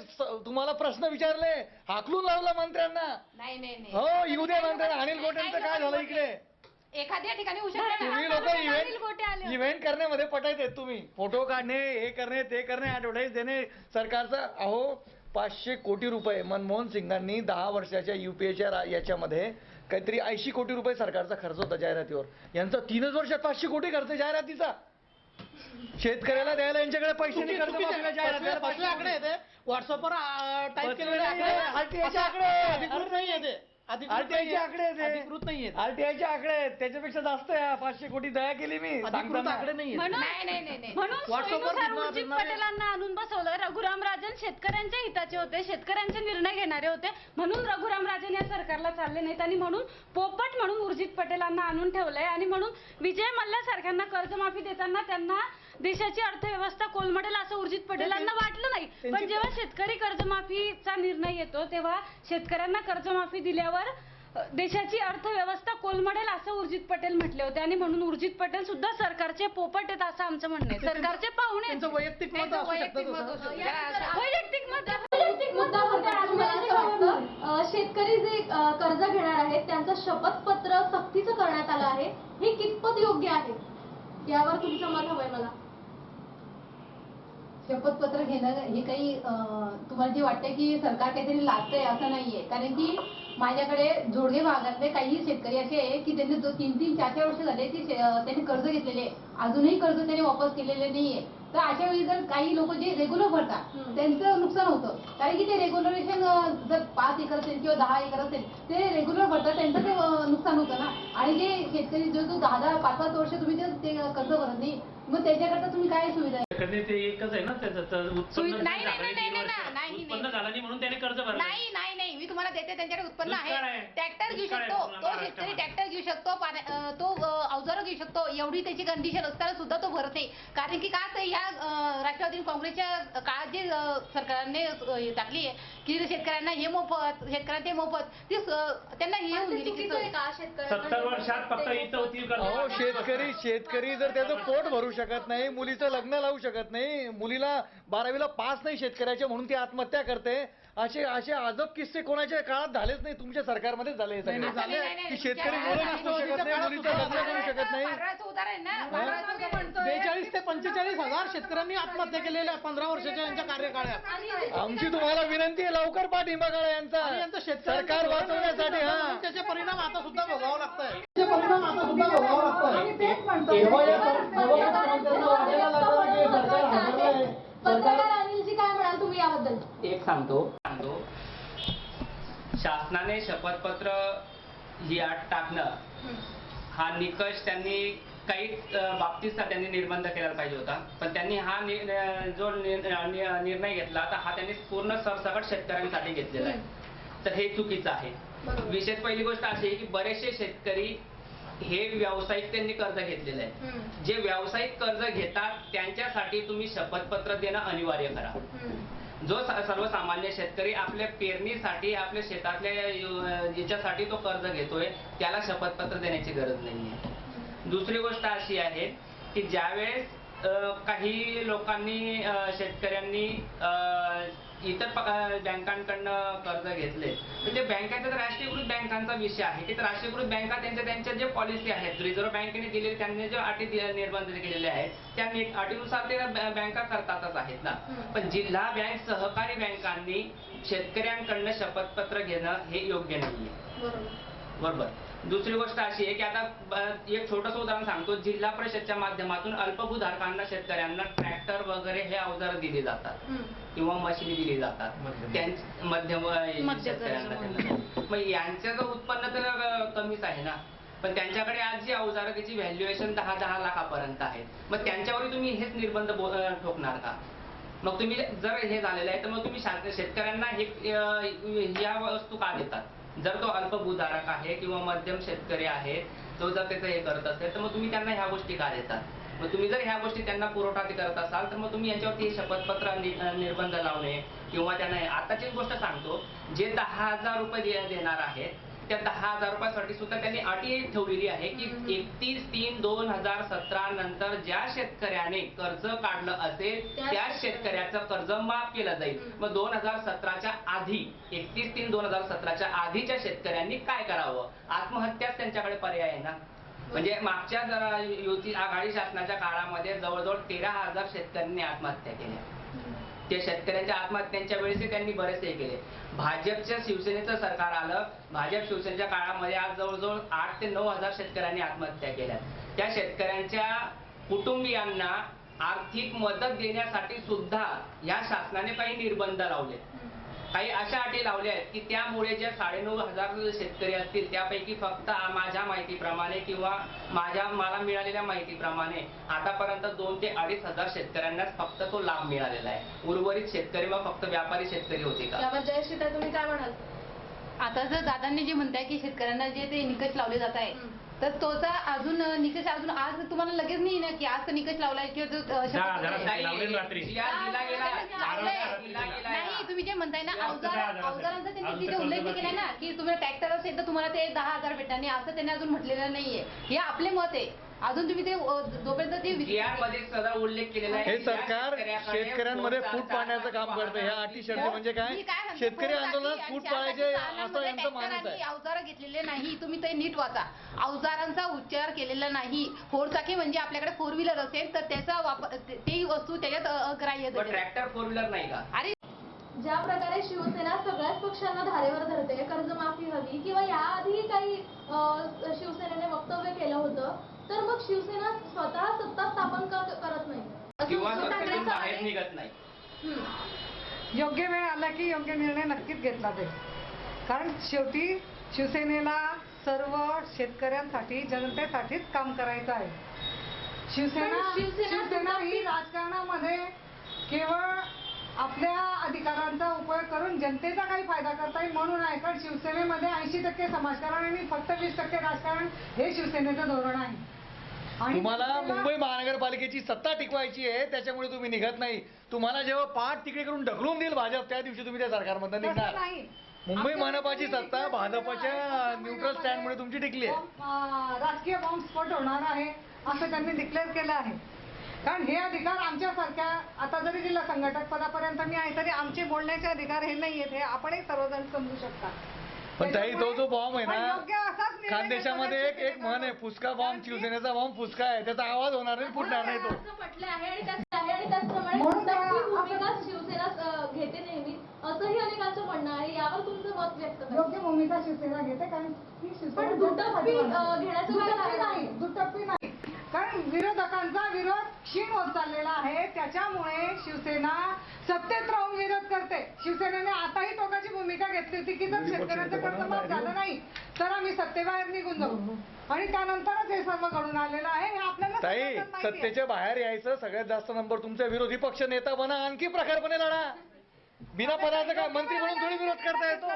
तुम्हाला प्रश्न विचारले, हाकलून लावला मंत्र्यांना. नाही हो, येऊ दे मंत्र्यांना. अनिल गोटेंचं काय झालं इकडे? एखाद्या ठिकाणी तुम्ही लोक इव्हेंट करण्यामध्ये पटायचे. तुम्ही फोटो काढणे, हे करणे, ते करणे, ऍडव्हर्टाईज देणे सरकारचं. अहो, 500 कोटी रुपये मनमोहन सिंगांनी 10 वर्षाच्या UPAच्या याच्यामध्ये काहीतरी 80 कोटी रुपये सरकारचा खर्च होता जाहिरातीवर. यांचा 3च वर्षात 500 कोटी खर्च जाहिरातीचा. शेतकऱ्याला द्यायला यांच्याकडे पैसे नाही, कर्जमाफीला जाहिरात आकडे येते व्हॉट्सअपवर टाईप केलेले RTIचे आकडे अधिकृत नाही येते. RTIचे आकडे अधिकृत नाहीये. RTIचे आकडे आहेत, त्याच्यापेक्षा जास्त आहे. 500 कोटी दया केली मी अधिकृत आकडे नाहीये. म्हणून व्हॉट्सअपवर सोयीनुसार उर्जित पटेलांना आणून बसवलं. रघुराम राजन शेतकऱ्यांच्या हिताचे होते, शेतकऱ्यांचे निर्णय घेणारे होते, म्हणून रघुराम राजन या सरकारला चालले नाहीत आणि म्हणून पोपट म्हणून उर्जित पटेलांना आणून ठेवलंय. आणि म्हणून विजय मल्ल्या सारख्यांना कर्जमाफी देताना त्यांना देशाची अर्थव्यवस्था कोलमडेल असं उर्जित पटेलांना वाटलं नाही. पण जेव्हा शेतकरी कर्जमाफीचा निर्णय येतो तेव्हा शेतकऱ्यांना कर्जमाफी दिल्यावर देशाची अर्थव्यवस्था कोलमडेल असं उर्जित पटेल म्हटले होते. आणि म्हणून उर्जित पटेल सुद्धा सरकारचे पोपट आहेत असं आमचं म्हणणं आहे. सरकारचे पाहुणे आहेत. वैयक्तिक मत असू शकतं. वैयक्तिक मुद्दा होता. मला असं वाटतं शेतकरी जे कर्ज घेणार आहेत त्यांचं शपथपत्र सक्तीचं करण्यात आलं आहे, हे कितपत योग्य आहे यावर तुमचं मत हवंय मला. शपथपत्र घेणं हे काही तुम्हाला जे वाटतं की सरकार काहीतरी लागतंय असं नाहीये. कारण की माझ्याकडे जोडगे भागातले काही शेतकरी असे आहे की त्यांनी 3-3, 4-4 वर्ष झाले की त्यांनी कर्ज घेतलेले आहे. अजूनही कर्ज त्यांनी वापस केलेले नाहीये. तर अशा वेळी जर काही लोक जे रेग्युलर भरतात त्यांचं नुकसान होतं, कारण की ते रेग्युलरेशन जर 5 एकर असेल किंवा 10 एकर असेल ते रेग्युलर भरतात, त्यांचं ते नुकसान होतं ना. आणि जे शेतकरी जो 10-10, 5-5 वर्ष तुम्ही ते कर्ज भरत नाही, मग त्याच्याकरता तुम्ही काय सुविधा कधी ते एकच आहे ना त्याचं तर उत्पन्न नाही, झालं नाही, नाही, 3 नाही, वर्ष. नाही, उत्पन्न नाही. झालं नाही म्हणून त्याने कर्ज भरलं. नाही नाही नाही, मी तुम्हाला देते, त्यांच्याकडे उत्पन्न दुष्काळ आहे, आहे. ट्रॅक्टर घेऊ दुष्काळ आहे शकतो, पूर्ण तो शेतकरी महाराष्ट्रामध्ये. ट्रॅक्टर घेऊ शकतो, तो अवजार घेऊ शकतो, एवढी त्याची कंडिशन असताना सुद्धा तो भरत नाही. कारण की का तर या राष्ट्रवादी काँग्रेसच्या काळात जे सरकारने टाकली आहे की शेतकऱ्यांना हे मोफत, शेतकऱ्यांना ते मोफत, ती त्यांना हे होऊन पण ते गेली की चुकीचं आहे का शेतकऱ्यांना 70 वर्षात फक्त इथं होती अहो शेतकरी जर त्याचं पोट भरू शकत नाही, मुलीचं लग्न लावू शकत नाही, मुलीला 12वीला पास नाही शेतकऱ्याच्या म्हणून ती आत्महत्या करते, असे अजब किस्से कोणाच्या काळात झालेच नाही, तुमच्या सरकारमध्येच झाले हे सगळे. नाही, झाले. की शेतकरी मुलं नसू शकत नाही, मुलीचं लग्न करू शकत नाही. परवाचं उदाहरण ना, परवाचं उदाहरण. 42 ते 45 हजार शेतकऱ्यांनी आत्महत्या केलेल्या आहे 15 वर्षाच्या यांच्या कार्यकाळात. आमची तुम्हाला विनंती आहे, लवकर पाठिंबा करा आणि यांचा यांचं शेतकऱ्यांचं सरकार वाचवण्यासाठी. हा त्याचे परिणाम आता सुद्धा भोगावं लागतंय. त्याचे परिणाम आता सुद्धा भोगावं लागतंय. पत्रकार अनिलजी काय म्हणाल तुम्ही याबद्दल? एक सांगतो शासनाने शपथपत्र ही अट टाकणं हा निकष त्यांनी काही बाबतीत त्यांनी निर्बंध केला पाहिजे होता, पण त्यांनी हा जो निर्णय घेतला तर हा त्यांनी पूर्ण सरसकट शेतकऱ्यांसाठी घेतलेला आहे, तर हे चुकीचं आहे. विशेष पहिली गोष्ट अशी आहे की बरेचसे शेतकरी हे व्यावसायिक त्यांनी कर्ज घेतलेलं आहे. जे व्यावसायिक कर्ज घेतात त्यांच्यासाठी तुम्ही शपथपत्र देणं अनिवार्य करा. जो सर्वसामान्य शेतकरी आपल्या पेरणीसाठी, आपल्या शेतातल्या याच्यासाठी तो कर्ज घेतोय त्याला शपथपत्र देण्याची गरज नाहीये. दुसरी गोष्ट अशी आहे की ज्यावेळेस काही लोकांनी शेतकऱ्यांनी इतर बँकांकडनं कर्ज घेतले तर ते बँकांचा तर राष्ट्रीयकृत बँकांचा विषय आहे की राष्ट्रीयकृत बँका त्यांच्या जे पॉलिसी आहेत, रिझर्व्ह बँकेने दिलेले त्यांनी जे अटी निर्बंध केलेले आहेत त्या अटीनुसार ते बँका करतातच आहेत ना. पण जिल्हा बँक, सहकारी बँकांनी शेतकऱ्यांकडनं शपथपत्र घेणं हे योग्य नाहीये. बरोबर. दुसरी गोष्ट अशी आहे की आता एक छोटंसं उदाहरण सांगतो. जिल्हा परिषदच्या माध्यमातून अल्पभूधारकांना, शेतकऱ्यांना ट्रॅक्टर वगैरे हे अवजार दिली जातात किंवा मशिनी दिली जातात मध्यम शेतकऱ्यांना. मग यांचं जर उत्पन्न तर कमीच आहे ना, पण त्यांच्याकडे आज जी अवजारं त्याची व्हॅल्युएशन 10-10 लाखापर्यंत आहे, मग त्यांच्यावर तुम्ही हेच निर्बंध ठोकणार का? मग तुम्ही जर हे झालेलं आहे तर मग तुम्ही शेतकऱ्यांना हे या वस्तू का देतात? जर तो अल्पभूधारक आहे किंवा मध्यम शेतकरी आहे, तो जर त्याचं हे करत असेल तर मग तुम्ही त्यांना ह्या गोष्टी का देतात? मग तुम्ही जर ह्या गोष्टी त्यांना पुरवठा करत असाल तर मग तुम्ही यांच्यावरती हे शपथपत्र निर्बंध लावणे किंवा त्यांना आताचीच गोष्ट सांगतो, जे 10,000 रुपये देणार आहेत त्या 10,000 रुपयासाठी सुद्धा त्यांनी अटी ठेवलेली आहे की 31/3/2017 नंतर ज्या शेतकऱ्याने कर्ज काढलं असेल त्या शेतकऱ्याचं कर्ज माफ केलं जाईल. मग 2017च्या आधी, 31/3/2017च्या आधीच्या शेतकऱ्यांनी काय करावं? आत्महत्याच त्यांच्याकडे पर्याय आहे ना. म्हणजे मागच्या जरा युती आघाडी शासनाच्या काळामध्ये जवळजवळ 13,000 शेतकऱ्यांनी आत्महत्या केल्या. त्या शेतकऱ्यांच्या आत्महत्यांच्या वेळेस त्यांनी बरेचसे केले. भाजपच्या शिवसेनेचं सरकार आलं, भाजप शिवसेनेच्या काळामध्ये आज जवळजवळ 8,000 ते 9,000 शेतकऱ्यांनी आत्महत्या केल्या. त्या शेतकऱ्यांच्या कुटुंबियांना आर्थिक मदत देण्यासाठी सुद्धा या शासनाने काही निर्बंध लावले, काही अशा अटी लावल्या आहेत की त्यामुळे जे 9,500 शेतकरी असतील त्यापैकी फक्त माझ्या माहितीप्रमाणे किंवा मला मिळालेल्या माहितीप्रमाणे आतापर्यंत 2,000 ते 2,500 शेतकऱ्यांनाच फक्त तो लाभ मिळालेला आहे. उर्वरित शेतकरी मग फक्त व्यापारी शेतकरी होते का? यावर जयश्रीताई तुम्ही काय म्हणाल? आता जर दादांनी जे म्हणताय की शेतकऱ्यांना जे ते निकष लावले जात आहे तर तोचा अजून निकष अजून आज तुम्हाला लगेच नाही ना की आज तर निकष लावलाय किंवा नाही, तुम्ही जे म्हणताय ना अवजारांचा त्यांनी तिथे उल्लेख केला ना की तुम्ही ट्रॅक्टर असेल तर तुम्हाला ते 10,000 भेटणार नाही, असं त्यांनी अजून म्हटलेलं नाहीये. हे आपले मत आहे. अजून तुम्ही ते जोपर्यंत ते मध्ये सदा उल्लेख केलेला आहे. हे सरकार शेतकऱ्यांमध्ये फूट पाडण्याचं काम करतं. ह्या अटी शर्ती म्हणजे काय? शेतकरी आंदोलनात फूट पाडायचे असं यांचं मानस आहे. अवजार घेतलेले नाही, तुम्ही ते नीट वाचा. अवजारांचा उच्चार केलेला नाही. 4 चाकी म्हणजे आपल्याकडे 4 व्हीलर असेल तर त्याचा वापर, ती वस्तू त्याच्यात अग्राह्य. ट्रॅक्टर 4 व्हीलर नाही का? अरे ज्या प्रकारे शिवसेना सगळ्याच पक्षांना धारेवर धरते, कर्जमाफी हवी किंवा याआधी काही शिवसेनेने वक्तव्य केलं होतं, तर मग शिवसेना स्वतः सत्ता स्थापन का करत नाही? असं किंवा उद्धव सत्तेतून ठाकरेंचं बाहेर आहे. निघत नाही. योग्य वेळ आला की योग्य निर्णय नक्कीच घेतला जाईल. कारण शेवटी शिवसेनेला सर्व शेतकऱ्यांसाठी जनतेसाठीच काम करायचं आहे. शिवसेना पण शिवसेना ही राजकारणामध्ये केवळ आपल्या अधिकारांचा उपयोग करून जनतेचा काही फायदा करता येईल म्हणून आहे. कारण शिवसेनेमध्ये 80% समाजकारण आणि फक्त 20% राजकारण हे शिवसेनेचं धोरण आहे. आणि तुम्हाला शिवसेना- मुंबई महानगरपालिकेची सत्ता टिकवायची आहे, त्याच्यामुळे तुम्ही निघत नाही. तुम्हाला जेव्हा पाठ तिकडे करून ढकलून देईल भाजप, त्या दिवशी तुम्ही त्या सरकारमधून तसं निघणार. नाही. मुंबई आपल्या मनपाची ठिकाणी सत्ता declare भाजपच्या केलेलं आहे. न्यूट्रल स्टँडमुळे तुमची टिकली आहे. राजकीय बॉम्बस्फोट होणार आहे असं त्यांनी डिक्लेअर केलं आहे. कारण हे अधिकार आमच्यासारख्या आता जरी जिल्हा संघटक पदापर्यंत मी आहे तरी आमचे बोलण्याचे अधिकार हे नाही आहेत, हे आपणही सर्वजण समजू शकता. पण ताई, तो जो बॉम्ब आहे पण ना, योग्य असाच निर्णय खानदेशामध्ये घेतला एक म्हण आहे, फुसका बॉम्ब, शिवसेनेचा बॉम्ब फुसका आहे, त्याचा आवाज होणार नाही, फुटणार नाही तो. असं म्हटलं आहे आणि त्याचप्रमाणे म्हणून दुटप्पी आपण- भूमिका शिवसेना घेते नेहमी, असंही अनेकांचं म्हणणं आहे. यावर तुमचं मत व्यक्त करा. योग्य भूमिका शिवसेना घेते कारण ही शिवसेना पण दुटप्पी जनतेसाठी घेण्याचं दुटप्पी कारण नाही, दुटप्पी नाही. कारण विरोधकांचा विरोध क्षीण होत चाललेला आहे, त्याच्यामुळे शिवसेना सत्तेत राहून विरोध करते. शिवसेनेने आताही टोकाची भूमिका घेतली होती की जर शेतकऱ्यांचं कर्जमाफ झालं नाही तर आम्ही सत्तेबाहेर निघून जाऊ आणि त्यानंतरच हे सर्व घडून आलेलं आहे. हे आपल्याला ताई, सगळ्यांनाच माहिती आहे. सत्तेच्या बाहेर यायचं, सगळ्यात जास्त नंबर तुमचा विरोधी पक्ष नेता बना, आणखी प्रखरपणे लढा. बिना पदाचा काय मंत्री म्हणून थोडी विरोध करता येतो.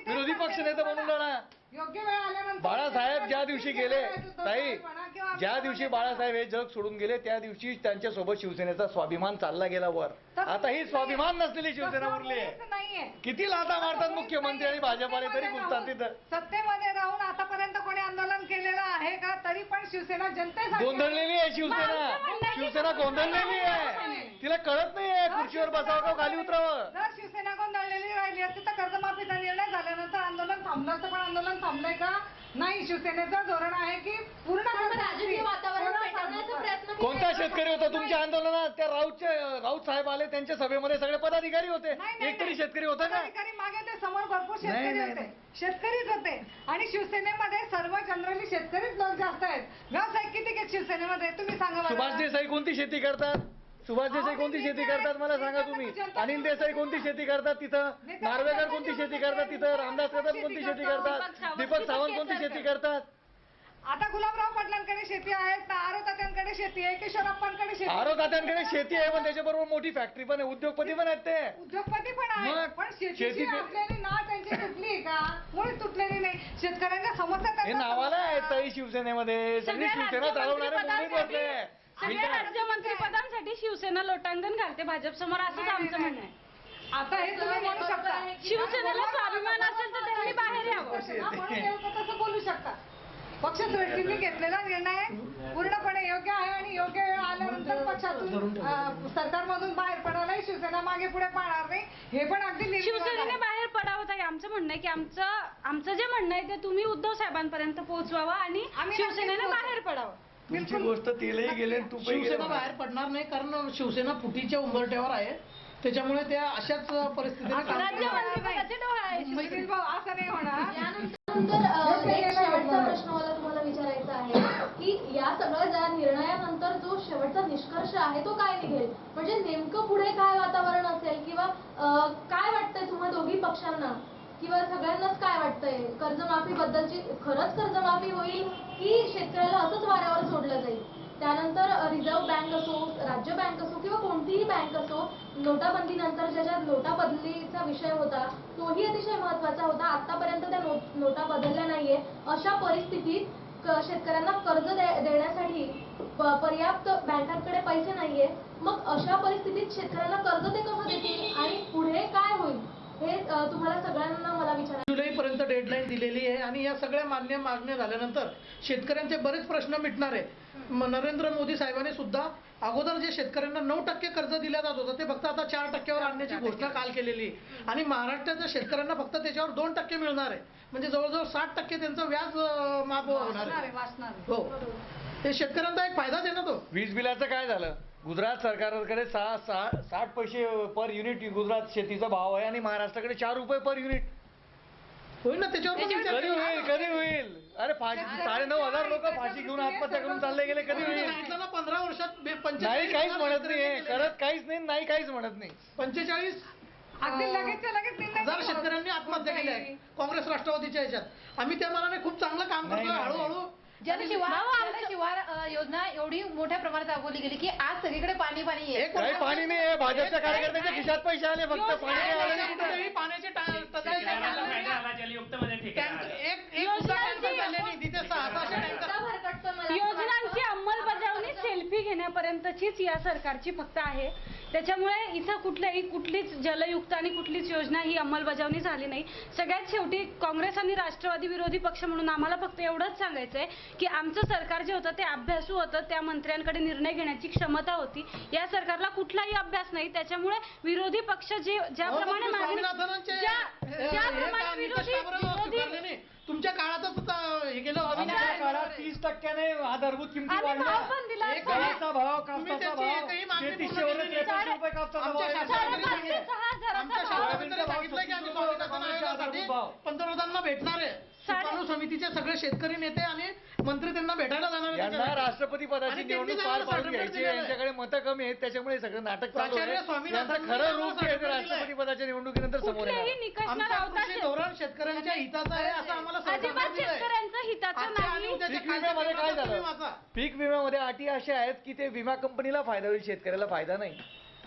विरोधी पक्ष नेता म्हणून लढा. योग्य वेळ आल्यानंतर बाळासाहेब ज्या दिवशी गेले, ताई, किंवा ज्या दिवशी बाळासाहेब हे जग सोडून गेले त्या दिवशी त्यांच्यासोबत शिवसेनेचा स्वाभिमान चालला गेला वर. आता ही स्वाभिमान नसलेली शिवसेना उरली आहे. नाहीये. किती लाथा मारतात मुख्यमंत्री आणि भाजपाने तरी घुसतात तिथं. सत्तेमध्ये राहून आतापर्यंत कोणी आंदोलन केलेलं आहे का? तरी पण शिवसेना जनतेसाठी गोंधळलेली आहे शिवसेना. शिवसेना गोंधळलेली आहे, तिला कळत नाही आहे खुर्चीवर बसावं का खाली उतरावं. जर शिवसेना गोंधळलेली राहिली असती तर कर्जमाफीचा निर्णय झाल्यानंतर आंदोलन थांबलं असतं. पण आंदोलन थांबलंय का? नाही. शिवसेनेचं धोरण आहे की पूर्ण राजकीय वातावरण पेटवण्याचा प्रयत्न केला. कोणता शेतकरी होता तुमच्या आंदोलनात? त्या राऊत साहेब आले, त्यांच्या सभेमध्ये सगळे पदाधिकारी होते, एक तरी शेतकरी होता का? पदाधिकारी मागे ते समोर भरपूर शेतकरी नाही, होते, शेतकरीच होते. आणि शिवसेनेमध्ये सर्व जनरली शेतकरीच लोक जास्त आहेत. व्यावसायिक किती आहेत शिवसेनेमध्ये तुम्ही सांगा बरं. सुभाष देसाई कोणती शेती करतात? सुभाष देसाई कोणती शेती करतात मला सांगा तुम्ही. अनिल देसाई कोणती शेती करतात तिथं? नार्वेकर कोणती शेती करतात तिथं? रामदास कदम कोणती शेती करतात? दीपक सावंत कोणती शेती करतात? आता गुलाबराव पाटलांकडे शेती आहे, आरो तात्यांकडे शेती आहे, किशोरप्पांकडे शेती आहे. आरो तात्यांकडे शेती आहे, पण त्याच्याबरोबर मोठी फॅक्टरी पण आहे, उद्योगपती पण आहेत ते. उद्योगपती पण आहे. मग पण शेतीची शेती ते- असलेली नाळ त्यांची तुटली का? मुळीच तुटलेली नाही. शेतकऱ्यांच्या समस्या हे त्यांना नावाला समजतात. आहे ताई शिवसेनेमध्ये. सगळी शिवसेना चालवणारे मुंबईत बसले. सगळ्या राज्यमंत्रीपदांसाठी शिवसेना लोटांगण घालते भाजपसमोर, असंच आमचं म्हणणं आहे. आता हे तुम्ही म्हणू शकता. शिवसेनेला स्वाभिमान असेल तर त्यांनी बाहेर यावं. म्हणून हे लोकं तसं बोलू शकता. पक्षश्रेष्ठींनी घेतलेला निर्णय पूर्णपणे योग्य आहे आणि योग्य वेळ आल्यानंतर पक्षातून सरकारमधून बाहेर पडायलाही शिवसेना मागे पुढे पाहणार नाही. हे पण अगदी निर्विवाद शिवसेनेने आहे. बाहेर पडावं ताई, आमचं म्हणणं आहे की आमचं जे म्हणणं आहे ते तुम्ही उद्धव साहेबांपर्यंत पोहोचवावं आणि आम्ही शिवसेनेने नक्कीच बाहेर पडावं. तुमची गोष्ट तेलही गेले आणि तूपही गेले. शिवसेना बाहेर पडणार नाही, कारण शिवसेना फुटीच्या उंबरठ्यावर आहे. त्याच्यामुळे त्या अशाच परिस्थितीने काम करणार. राज्यमंत्रीपदाचे डोळे आहे. निखिल भाऊ, असं नाही होणार. यानंतर एक शेवटचा प्रश्न मला तुम्हाला विचारायचा आहे की या सगळ्या ज्या निर्णयानंतर जो शेवटचा निष्कर्ष आहे तो काय निघेल? म्हणजे नेमकं पुढे काय वातावरण असेल किंवा काय वाटतंय तुम्हा दोघी पक्षांना किंवा सगळ्यांनाच काय वाटतंय? कर्जमाफी बद्दलची खरंच कर्जमाफी होईल की शेतकऱ्याला असंच वाऱ्यावर सोडलं जाईल? त्यानंतर रिझर्व्ह बँक असो, राज्य बँक असो किंवा कोणतीही बँक असो, नोटाबंदीनंतर ज्या नोटा बदलीचा विषय होता तोही अतिशय महत्त्वाचा होता. आतापर्यंत त्या नोटा बदलल्या नाहीये. अशा परिस्थितीत शेतकऱ्यांना कर्ज देण्यासाठी पर्याप्त बँकांकडे पैसे नाहीये. मग अशा परिस्थितीत शेतकऱ्यांना कर्ज ते कसं देतील आणि पुढे काय होईल हे तुम्हाला सगळ्यांना मला विचारायचं. जुलैपर्यंत डेडलाईन दिलेली आहे आणि या सगळ्या मागण्या झाल्यानंतर शेतकऱ्यांचे बरेच प्रश्न मिटणार आहे. नरेंद्र मोदी साहेबांनी सुद्धा अगोदर जे शेतकऱ्यांना 9% कर्ज दिलं जात होतं ते फक्त आता 4%वर आणण्याची घोषणा काल केलेली आहे. आणि महाराष्ट्राच्या शेतकऱ्यांना फक्त त्याच्यावर 2% मिळणार आहे. म्हणजे जवळजवळ 60% त्यांचं व्याज माफ होणार आहे. वाचणार. हो, ते शेतकऱ्यांचा एक फायदाच आहे ना तो. वीज बिलाचं काय झालं? गुजरात सरकारकडे 60 पैसे पर युनिट गुजरात शेतीचा भाव आहे आणि महाराष्ट्राकडे 4 रुपये पर युनिट. होईल ना त्याच्यावर पण विचार कधी करू. होईल कधी होईल? अरे 9,500 लोक फाशी घेऊन आत्महत्या करून चालले गेले, कधी तुम्ही होईल? सांगितलं ना 15 वर्षात नाही काहीच म्हणत नाही, करत काहीच नाही, नाही काहीच म्हणत नाही. 45 अगदी लगेचच्या लगेच निर्णय हजार शेतकऱ्यांनी आत्महत्या केल्या आहे काँग्रेस राष्ट्रवादीच्या ह्याच्यात. आम्ही त्या मानाने खूप चांगलं काम नाही, करतोय. नाही, हळूहळू जनशिवार योजना एवढी मोठ्या प्रमाणात राबवली गेली की आज सगळीकडे पाणी पाणी आहे. काही पाणी नाही आहे. भाजपच्या कार्यकर्त्यांच्या खिशात पैसे आले, फक्त पाणी नाही आले. कुठेही पाण्याचे शेतकऱ्याला फायदा झाला जलयुक्तमध्ये ठेकेदार आला. एक सुद्धा टँकर झाले नाही तिथे 600 टँकर. योजनांची अंमलबजावणी सेल्फी घेण्यापर्यंतचीच या सरकारची फक्त आहे. त्याच्यामुळे इथं कुठलीच जलयुक्त आणि कुठलीच योजना ही अंमलबजावणी झाली नाही. सगळ्यात शेवटी काँग्रेस आणि राष्ट्रवादी विरोधी पक्ष म्हणून आम्हाला फक्त एवढंच सांगायचंय की आमचं सरकार जे होतं ते अभ्यासू होतं, त्या मंत्र्यांकडे निर्णय घेण्याची क्षमता होती. या सरकारला कुठलाही अभ्यास नाही. त्याच्यामुळे विरोधी पक्ष ज्याप्रमाणे तुमच्या काळातच हे केलं. आमच्या काळात 30% आधारभूत किमती आम्ही वाढल्या. भाव पण दिला. गव्हाचा भाव, तुम्ही कापसाचा त्याची भाव, एकही मागणी 3300 पूर्ण वरून केली नाही. 53 रुपये कापसाचा भाव आमच्या आहे. शासनाने आमच्या शासनाने भाव सांगितलं की आम्ही स्वामीनाथन आयोगासाठी पंतप्रधानांना भेटणार आहे. चालू समितीचे सगळे शेतकरी नेते आणि मंत्री त्यांना भेटायला जाणार आहेत यांना त्याच्यासाठी. राष्ट्रपती पदाची आणि निवडणूक त्यांनी पार त्यांना पाडून सर्टिफिकेट घ्यायची. दिलेलं आहे. यांच्याकडे मतं कमी आहेत, त्याच्यामुळे सगळं नाटक चालू प्राचार्य आहे. स्वामीनाथन यांचं खरं रूप हे सर्टिफिकेट राष्ट्रपती पदाच्या निवडणुकीनंतर समोर कुठलेही येणार. निकष न आमचा लावता कृषी धोरण शेतकऱ्यांच्या हिताचं आहे असं आम्हाला अजिबात सरकारनं दिलंय. शेतकऱ्यांचं हिताचं आजच्या आणि नाही. उद्याच्या पीक विम्यामध्ये काय काळात तुम्ही झालं? वाचा. पीक विम्यामध्ये अटी अशा आहेत की ते विमा कंपनीला फायदा होईल, शेतकऱ्याला फायदा नाही.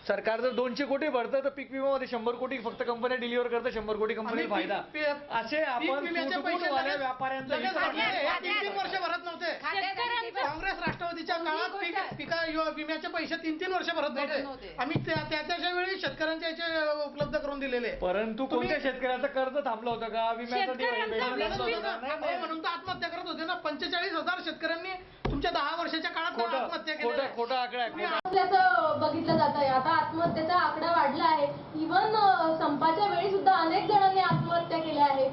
सरकार जर 200 कोटी भरतं तर पीक विम्यामध्ये 100 कोटी फक्त कंपन्या डिलिव्हर करतं, 100 कोटी कंपनीला आम्ही फायदा. पीक- असे आपण पीक विम्याचे पैसे सूटबूटवाल्या लगेच- व्यापाऱ्यांचं लगेच हित भरले. आहे. हे 3-3 वर्ष भरत नव्हते. काँग्रेस राष्ट्रवादीच्या काळात पिका विम्याचे पैसे 3-3 वर्ष भरत नव्हते. आम्ही त्याच्या वेळी शेतकऱ्यांच्या याचे उपलब्ध करून दिलेले. परंतु कोणत्या शेतकऱ्याचं कर्ज थांबलं होतं का? विम्याचं शेतकऱ्यांचं देणं वीज होतं का? हो, म्हणून तर आत्महत्या करत होते ना. 45,000 शेतकऱ्यांनी तुमच्या 10 वर्षाच्या काळात आत्महत्या केल्या. खोटा आकडा आहे, खोटा. असल्याचं बघितलं जात आहे. आता आत्महत्येचा आकडा वाढला आहे. इव्हन संपाच्या वेळी सुद्धा अनेक जणांनी आत्महत्या केल्या आहेत.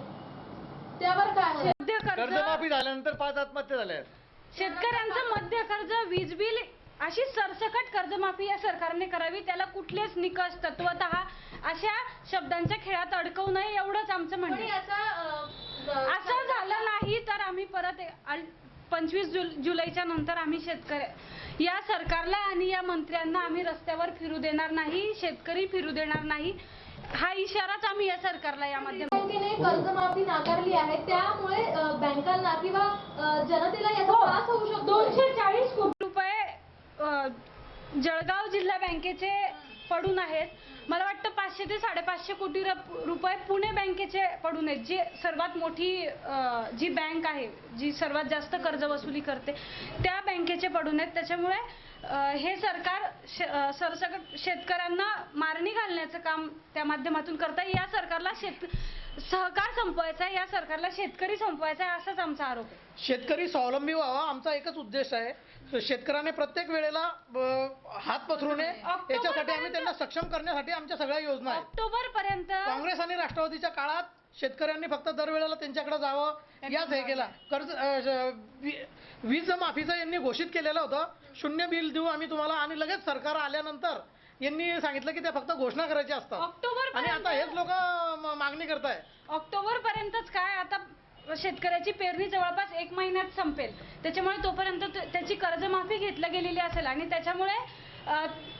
त्यावर काय म्हणणं? मध्य कर्ज, कर्जमाफी झाल्यानंतर 5 आत्महत्या झाल्या आहेत. शेतकऱ्यांचं मध्य कर्ज, वीज बिल अशी सरसकट कर्जमाफी या सरकारने करावी. त्याला कुठलेच निकष तत्वतः अशा शब्दांच्या खेळात अडकवू नये एवढंच आमचं म्हणणं पण आहे. याचा असं झालं नाही तर आम्ही परत 25 जुलैच्या नंतर आम्ही या सरकारला आणि या मंत्र्यांना आम्ही रस्त्यावर फिरू देणार नाही, शेतकरी फिरू देणार नाही. हा इशाराच आम्ही या सरकारला या माध्यमातून. बँकेने कर्जमाफी नाकारली आहे. त्यामुळे बँकांना किंवा जनतेला याचा त्रास होऊ शकतो. 240 कोटी रुपये जळगाव जिल्हा बँकेचे पडून आहेत. मला वाटतं 500 ते 550 कोटी रुपये पुणे बँकेचे पडून आहेत. जी सर्वात मोठी जी बँक आहे, जी सर्वात जास्त कर्ज वसुली करते, त्या बँकेचे पडून आहेत. त्याच्यामुळे हे सरकार सरसकट शेतकऱ्यांना मारणी घालण्याचं काम त्या माध्यमातून करत आहे. या सरकारला सहकार संपवायचा आहे, या सरकारला शेतकरी संपवायचा आहे, असाच आमचा आरोप आहे. शेतकरी स्वावलंबी व्हावा आमचा एकच उद्देश आहे. शेतकऱ्याने प्रत्येक वेळेला हात पसरू नये याच्यासाठी आम्ही त्यांना सक्षम करण्यासाठी आमच्या सगळ्या योजना आहेत. ऑक्टोबर पर्यंत काँग्रेस आणि राष्ट्रवादीच्या काळात शेतकऱ्यांनी फक्त दरवेळेला त्यांच्याकडे जावं याच हे केला. वीज माफीचं यांनी घोषित केलेलं होतं. 0 बिल देऊ आम्ही तुम्हाला आणि लगेच सरकार आल्यानंतर यांनी सांगितलं की ते फक्त घोषणा करायची असतात. ऑक्टोबर आणि आता हेच लोक मागणी करताय. ऑक्टोबर पर्यंतच काय, आता शेतकऱ्याची पेरणी जवळपास 1 महिन्यात संपेल. त्याच्यामुळे तोपर्यंत त्याची कर्जमाफी घेतली गेलेली असेल आणि त्याच्यामुळे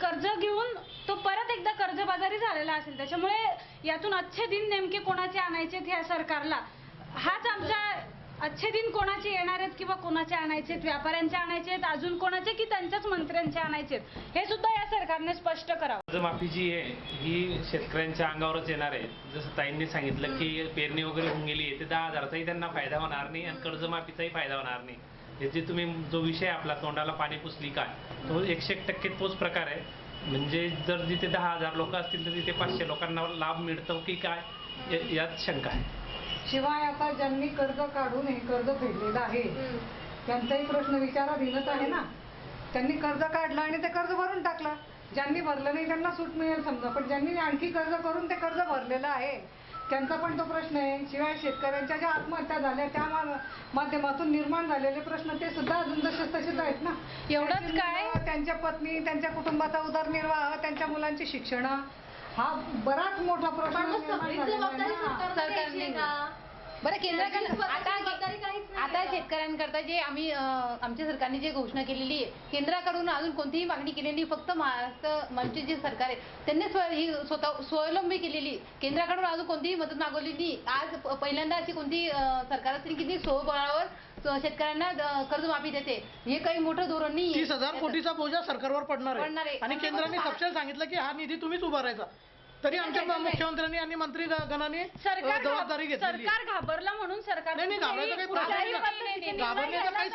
कर्ज घेऊन तो परत एकदा कर्जबाजारी झालेला असेल. त्याच्यामुळे यातून अच्छे दिन नेमके कोणाचे आणायचे ह्या सरकारला, हाच आमचा अच्छे दिन कोणाचे येणार आहेत किंवा कोणाचे आणायचे, व्यापाऱ्यांचे आणायचे आहेत, अजून कोणाचे की त्यांच्याच मंत्र्यांचे आणायचे, हे सुद्धा या सरकारने स्पष्ट करावं. कर्जमाफी जी आहे ही शेतकऱ्यांच्या अंगावरच येणार आहे. जसं ताईंनी सांगितलं की पेरणी वगैरे होऊन गेली आहे, ते 10,000चाही त्यांना फायदा होणार नाही आणि कर्जमाफीचाही फायदा होणार नाही. हे जे तुम्ही जो विषय आपला तोंडाला पाणी पुसली काय, तो 100% तोच प्रकार आहे. म्हणजे जर जिथे 10,000 लोक असतील तर तिथे 500 लोकांना लाभ मिळतो की काय, यात शंका आहे. शिवाय आता ज्यांनी कर्ज काढून हे कर्ज फेडलेलं आहे त्यांचाही प्रश्न विचारात येणंच आहे ना. त्यांनी कर्ज काढलं आणि ते कर्ज भरून टाकलं. ज्यांनी भरलं नाही त्यांना सूट मिळेल समजा, पण ज्यांनी आणखी कर्ज करून ते कर्ज भरलेलं आहे त्यांचा पण तो प्रश्न आहे. शिवाय शेतकऱ्यांच्या ज्या आत्महत्या झाल्या त्या माध्यमातून निर्माण झालेले प्रश्न ते सुद्धा अजून जसेच तसेच आहेत ना. एवढंच त्यांची काय? मुलं, त्यांच्या पत्नी, त्यांच्या कुटुंबाचा उदरनिर्वाह, त्यांच्या मुलांची शिक्षण, हा बराच मोठा प्रश्न पण मग निर्माण सगळी झालेला जबाबदारी आहे ना. सरकारने घ्यायची आहे का? बरं केंद्राकडे जबाबदारी काहीच नाही आता आहे का? शेतकऱ्यांकरता जे आम्ही आमच्या सरकारने जे घोषणा केलेली आहे, केंद्राकडून अजून कोणतीही मागणी केलेली, फक्त महाराष्ट्र म्हणजे जे सरकार आहे त्यांनी ही स्वतः स्वावलंबी केलेली. केंद्राकडून अजून कोणतीही मदत मागवली नाही. आज पहिल्यांदा अशी कोणती सरकार असेल की ती स्वबळावर शेतकऱ्यांना कर्जमाफी देते. हे काही मोठं धोरण नाही. 30,000 कोटीचा बोजा सरकारवर पडणार पडणार आहे आहे. आणि केंद्राने तपशील सांगितलं की हा निधी तुम्हीच उभारायचा. तरी आमच्या मुख्यमंत्र्यांनी आणि मंत्री गणाने जबाबदारी घेतली. सरकार घाबरलं म्हणून सरकार नाही घाबरायचा काही प्रश्न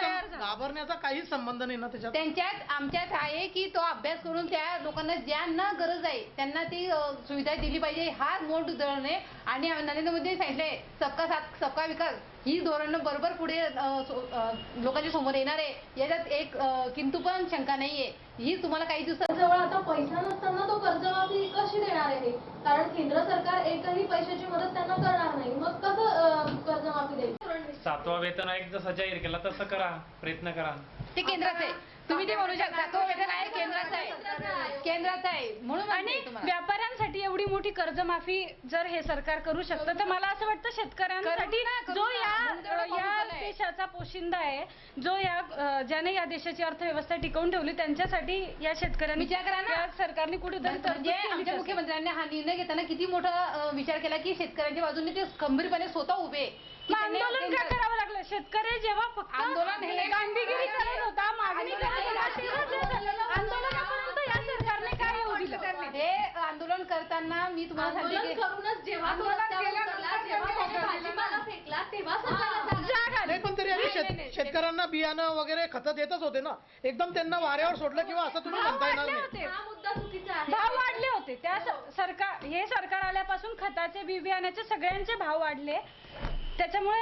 नाही. घाबरण्याचा काहीच संबंध नाही ना त्याच्यात. त्यांच्यात आमच्यात आहे की तो अभ्यास करून त्या लोकांना ज्यांना गरज आहे त्यांना ती सुविधा दिली पाहिजे. हा मोठ धोरण आहे. आणि नरेंद्र मोदींनी सांगितलंय सबका साथ सबका विकास, ही धोरण बरोबर पुढे लोकांच्या समोर येणार आहे. याच्यात एक किंतु पण शंका नाहीये. ही तुम्हाला काही दिवसात जवळ आता पैसा नसताना तो कर्जमाफी कशी देणार आहे? कारण केंद्र सरकार एकही पैशाची मदत त्यांना करणार नाही. मग कसं कर्जमाफी देईल? 7वा वेतन आयोग जसा जाहीर केला तसं करा, प्रयत्न करा. ते केंद्राचं आहे. तुम्ही ते म्हणू शकता तो वेतन आहे केंद्राचा आहे. केंद्राचा आहे म्हणून आणि म्हणते तुम्हाला. व्यापाऱ्यांसाठी एवढी मोठी कर्जमाफी जर हे सरकार करू शकतं तर मला असं वाटतं शेतकऱ्यांसाठी जो या देशाचा पोशिंदा आहे, जो ज्याने या देशाची अर्थव्यवस्था टिकवून ठेवली, त्यांच्यासाठी या शेतकऱ्यांनी विचार करा ना. या सरकारने कुठे म्हणजे आमच्या मुख्यमंत्र्यांनी हा निर्णय घेताना किती मोठा विचार केला की शेतकऱ्यांच्या बाजूने ते खंबीरपणे स्वतः उभे आहे. की त्यांनी आंदोलन का करावं लागलं? शेतकरी जेव्हा फक्त आंदोलन हे गांधीगिरी करत होता, मागणी करत होता, तेव्हा आंदोलनापर्यंत या सरकारने काय येऊ दिलं? हे आंदोलन करताना मी तुम्हाला सांगते आंदोलन की करूनच जेव्हा तो रस्त्यावर उतरला, जेव्हा त्याने भाजीपाला फेकला, तेव्हा सरकारला जाग आली. नाही पण तरी आम्ही शेतकऱ्यांना बियाणं वगैरे खतं देतच होते ना. एकदम त्यांना वाऱ्यावर सोडलं किंवा असं तुम्ही भाव म्हणता येणार वाढले नाही. होते. हा मुद्दा चुकीचा आहे. भाव वाढले होते. त्या सरकार हे सरकार आल्यापासून खताचे बी बियाण्याचे सगळ्यांचे भाव वाढले. त्याच्यामुळे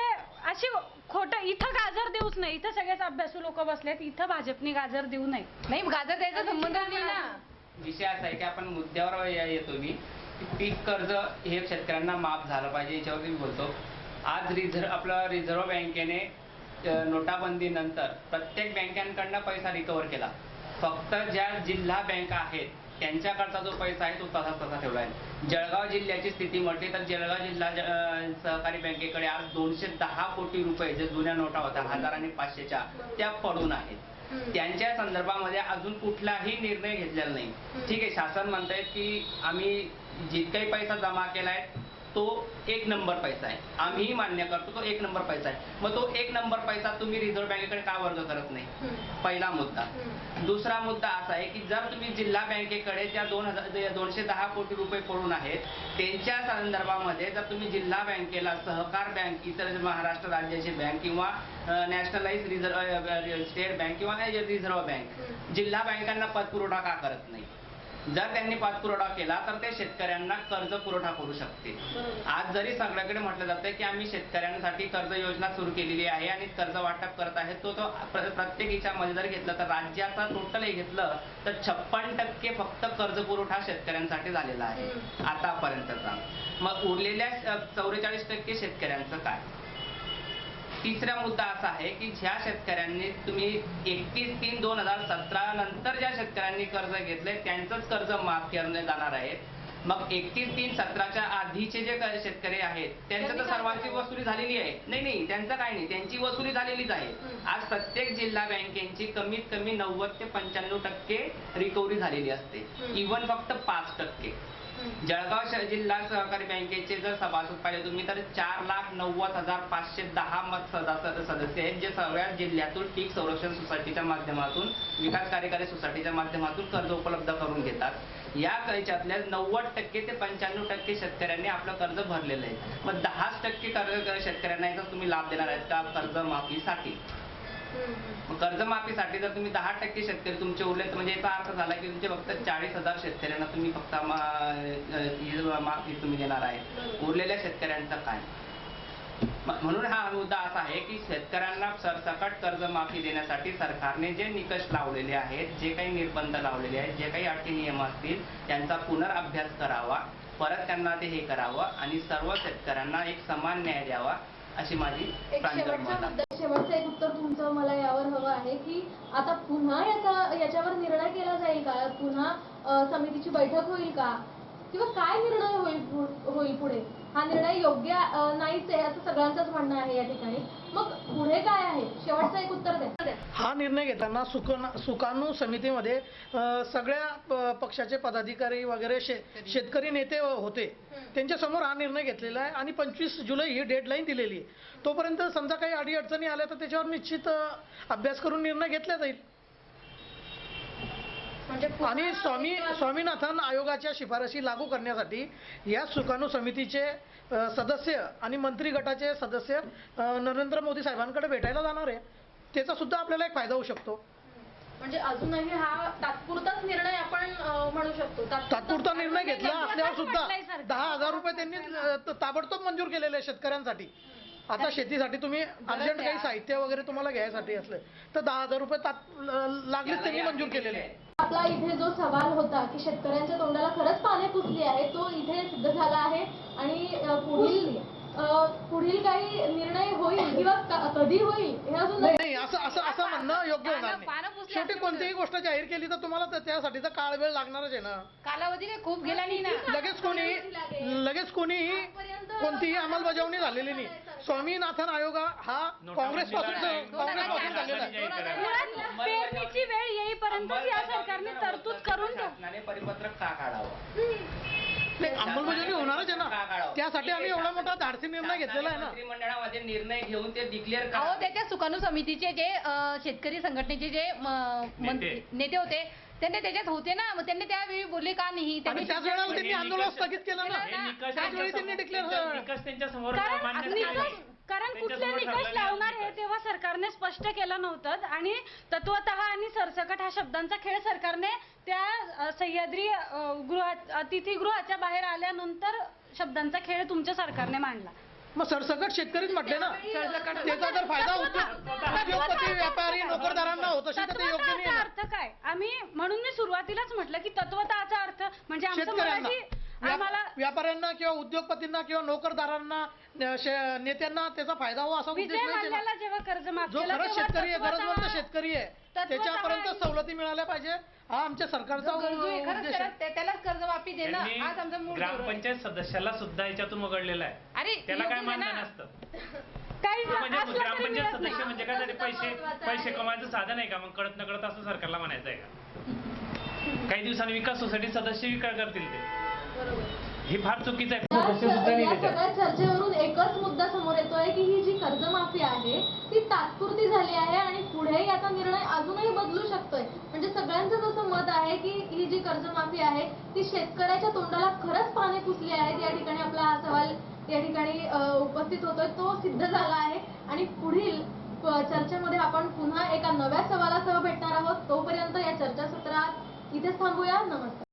अशी खोटं इथं गाजर देऊच नाही. इथं सगळेच अभ्यासू लोक बसलेत. इथं भाजपने गाजर देऊ नये. नाही गाजर द्यायचा संबंध नाही ना. विषय असा आहे की आपण मुद्द्यावर येतो मी की पीक कर्ज हे शेतकऱ्यांना माफ झालं पाहिजे याच्यावरती मी बोलतो. आज आपलं रिझर्व्ह बँकेने नोटाबंदीनंतर प्रत्येक बँकांकडनं पैसा रिकव्हर केला. फक्त ज्या जिल्हा बँका आहेत त्यांच्याकडचा जो पैसा आहे तो तसा ठेवला आहे. जळगाव जिल्ह्याची स्थिती म्हटली तर जळगाव जिल्हा सहकारी बँकेकडे आज 210 कोटी रुपये जे जुन्या नोटा होत्या 1000 आणि 500च्या त्या पडून आहेत. त्यांच्या संदर्भामध्ये अजून कुठलाही निर्णय घेतलेला नाही. ठीक आहे, शासन म्हणतायत की आम्ही जितकाही पैसा जमा केलाय तो 1 नंबर पैसा आहे, आम्ही मान्य करतो तो 1 नंबर पैसा आहे. मग तो 1 नंबर पैसा तुम्ही रिझर्व्ह बँकेकडे का वर्ग करत नाही? पहिला मुद्दा. दुसरा मुद्दा असा आहे की जर तुम्ही जिल्हा बँकेकडे ज्या 210 कोटी रुपये पडून आहेत त्यांच्या संदर्भामध्ये जर तुम्ही जिल्हा बँकेला सहकार बँक, इतर महाराष्ट्र राज्याची बँक किंवा नॅशनलाइज स्टेट बँक किंवा रिझर्व्ह बँक जिल्हा बँकांना पतपुरवठा का करत नाही? जर त्यांनी पाठपुरावा केला तर ते शेतकऱ्यांना कर्ज पुरवठा करू शकते. आज जरी सगळ्याकडे म्हटलं जातं की आम्ही शेतकऱ्यांसाठी कर्ज योजना सुरू केलेली आहे आणि कर्ज वाटप करत आहे, तो प्रत्येक याच्यामध्ये जर घेतलं तर राज्याचा टोटल घेतलं तर 56% फक्त कर्ज पुरवठा शेतकऱ्यांसाठी झालेला आहे आतापर्यंतचा. मग उरलेल्या 44% शेतकऱ्यांचं काय? तिसरा मुद्दा असा आहे की ज्या शेतकऱ्यांनी तुम्ही 31/3/2017 नंतर ज्या शेतकऱ्यांनी कर्ज घेतलंय त्यांचंच कर्ज माफ केले जाणार आहे. मग 31/3/17च्या आधीचे जे शेतकरी आहेत त्यांचं तर सर्वांची वसुली झालेली आहे. नाही, त्यांचं काय नाही, त्यांची वसुली झालेलीच आहे. आज प्रत्येक जिल्हा बँकेची कमीत कमी 90 ते 95% रिकव्हरी झालेली असते, इव्हन फक्त 5%. जळगाव जिल्हा सहकारी बँकेचे जर सभासद पाहिले तुम्ही तर 4,90,510 सदस्य आहेत जे सगळ्या जिल्ह्यातून पीक संरक्षण सोसायटीच्या माध्यमातून, विकास कार्यकारी सोसायटीच्या माध्यमातून कर्ज उपलब्ध करून घेतात. या याच्यातल्या 90% ते 95% शेतकऱ्यांनी आपलं कर्ज भरलेलं आहे. मग 10% शेतकऱ्यांना याचा तुम्ही लाभ देणार आहेत का कर्जमाफीसाठी? कर्जमाफीसाठी जर तुम्ही 10% शेतकरी तुमचे उरले तर म्हणजे याचा अर्थ झाला की तुमचे फक्त 40,000 शेतकऱ्यांना तुम्ही फक्त माफी तुम्ही देणार आहे. उरलेल्या शेतकऱ्यांचं काय? म्हणून हा मुद्दा असा आहे की शेतकऱ्यांना सरसकट कर्जमाफी देण्यासाठी सरकारने जे निकष लावलेले आहेत, जे काही निर्बंध लावलेले आहेत, जे काही अटी नियम असतील त्यांचा पुनर्अभ्यास करावा, परत त्यांना ते हे करावं आणि सर्व शेतकऱ्यांना एक समान न्याय द्यावा अशी माझी एक प्रांजळ मत आहे. शेवटचं एक उत्तर तुमचं मला यावर हवं आहे की आता पुन्हा याच्यावर निर्णय केला जाईल का? पुन्हा समितीची बैठक होईल का? किंवा काय निर्णय होईल पुढे? हा निर्णय योग्य नाहीच आहे असं सगळ्यांचंच म्हणणं आहे या ठिकाणी. मग पुढे काय आहे? शेवटचं एक उत्तर द्या. हा निर्णय घेताना सुकाणू समितीमध्ये सगळ्या पक्षाचे पदाधिकारी वगैरे शेतकरी नेते होते, त्यांच्या समोर हा निर्णय घेतलेला आहे आणि 25 जुलै ही डेडलाईन दिलेली आहे. तोपर्यंत समजा काही अडीअडचणी आल्या तर त्याच्यावर निश्चित अभ्यास करून निर्णय घेतला जाईल. आणि स्वामीनाथन आयोगाच्या शिफारशी लागू करण्यासाठी या सुकाणू समितीचे सदस्य आणि मंत्री गटाचे सदस्य नरेंद्र मोदी साहेबांकडे भेटायला जाणार आहे. त्याचा सुद्धा आपल्याला एक फायदा होऊ शकतो. म्हणजे अजूनही हा तात्पुरताच निर्णय आपण म्हणू शकतो. तात्पुरता निर्णय घेतला असल्यावर सुद्धा 10,000 रुपये त्यांनी ताबडतोब मंजूर केलेले आहे शेतकऱ्यांसाठी. आता शेतीसाठी तुम्ही अर्जंट काही साहित्य वगैरे तुम्हाला घ्यायसाठी असले तर 10,000 रुपये लागलीच त्यांनी मंजूर केलेले आहे. आपला इथे जो सवाल होता की शेतकऱ्यांच्या तोंडाला खरंच पाने पुसली आहे तो इथे सिद्ध झाला आहे. आणि पुढील काही निर्णय होईल किंवा कधी होईल हे अजून नाही असं म्हणणं योग्य होणार नाही. शेवटी कोणतीही गोष्ट जाहीर केली तर तुम्हाला त्यासाठीचा काळ वेळ लागणारच आहे ना. कालावधी काही खूप गेला नाही ना. लगेच कोणीही कोणतीही अंमलबजावणी झालेली नाही. स्वामीनाथन आयोग हा काँग्रेसपासून झालेला आहे. पेरणीची वेळ येईपर्यंत या सरकारने तरतूद करून शासनाने परिपत्रक का काढावं? अंमलबजावणी होणारच आहे ना. त्यासाठी आम्ही एवढा मोठा धाडसी निर्णय घेतलेला आहे ना. मंत्रिमंडळामध्ये निर्णय घेऊन ते डिक्लेअर अहो त्याच्या सुकाणू समितीचे जे शेतकरी संघटनेचे जे नेते होते त्यांनी त्याच्यात होते ना. मग त्यांनी त्यावेळी बोलले का नाही? आणि त्याच वेळेला त्यांनी आंदोलन स्थगित केलं ना. त्याचवेळी त्यांनी डिक्लेअर त्यांच्या समोर कारण कुठले निकष लावणार हे तेव्हा सरकारने स्पष्ट केलं नव्हतं. आणि तत्वतः आणि सरसकट ह्या शब्दांचा खेळ सरकारने त्या सह्याद्री अतिथीगृहाच्या बाहेर आल्यानंतर शब्दांचा खेळ तुमच्या सरकारने मांडला. मग सरसकट शेतकरीच म्हटले ना. त्याचा जर फायदा उद्योगपती व्यापारी नोकरदारांना होत असेल तर ते योग्य नाही. अर्थ काय? म्हणून मी सुरुवातीलाच म्हटलं की तत्वतःचा अर्थ म्हणजे शेतकऱ्यांना, व्यापाऱ्यांना किंवा उद्योगपतींना किंवा नोकरदारांना नेत्यांना त्याचा फायदा हो असा उद्देश नाही. जेव्हा कर्जमाफी जो खरंच शेतकरी आहे, गरजवंत शेतकरी आहे त्याच्यापर्यंत सवलती मिळाल्या पाहिजे हा आमच्या सरकारचा उद्देश आहे. त्यालाच कर्जमाफी देणं आज आमचा मूळ ग्रामपंचायत सदस्याला सुद्धा याच्यातून वगळलेला आहे. अरे त्याला काय मानधन नसतं. म्हणजे ग्रामपंचायत सदस्य म्हणजे काय पैसे कमायचं साधन आहे का? मग कळत न कळत असं सरकारला म्हणायचं आहे का? काही दिवसांनी विकास सोसायटी सदस्य विकास करतील ते. हे फार चुकीचं आहे. या सगळ्या चर्चेवरून एकच मुद्दा समोर येतोय की ही जी कर्जमाफी आहे ती तात्पुरती झाली आहे आणि पुढे याचा निर्णय अजूनही बदलू शकतोय. म्हणजे सगळ्यांचं असं मत आहे की ही जी कर्जमाफी आहे ती शेतकऱ्याच्या तोंडाला खरंच पाने पुसली आहेत. या ठिकाणी आपला हा सवाल या ठिकाणी उपस्थित होतोय तो सिद्ध झाला आहे. आणि पुढील चर्चेमध्ये आपण पुन्हा एका नव्या सवालासह भेटणार आहोत. तोपर्यंत या चर्चासत्रात इथेच थांबूया. नमस्कार.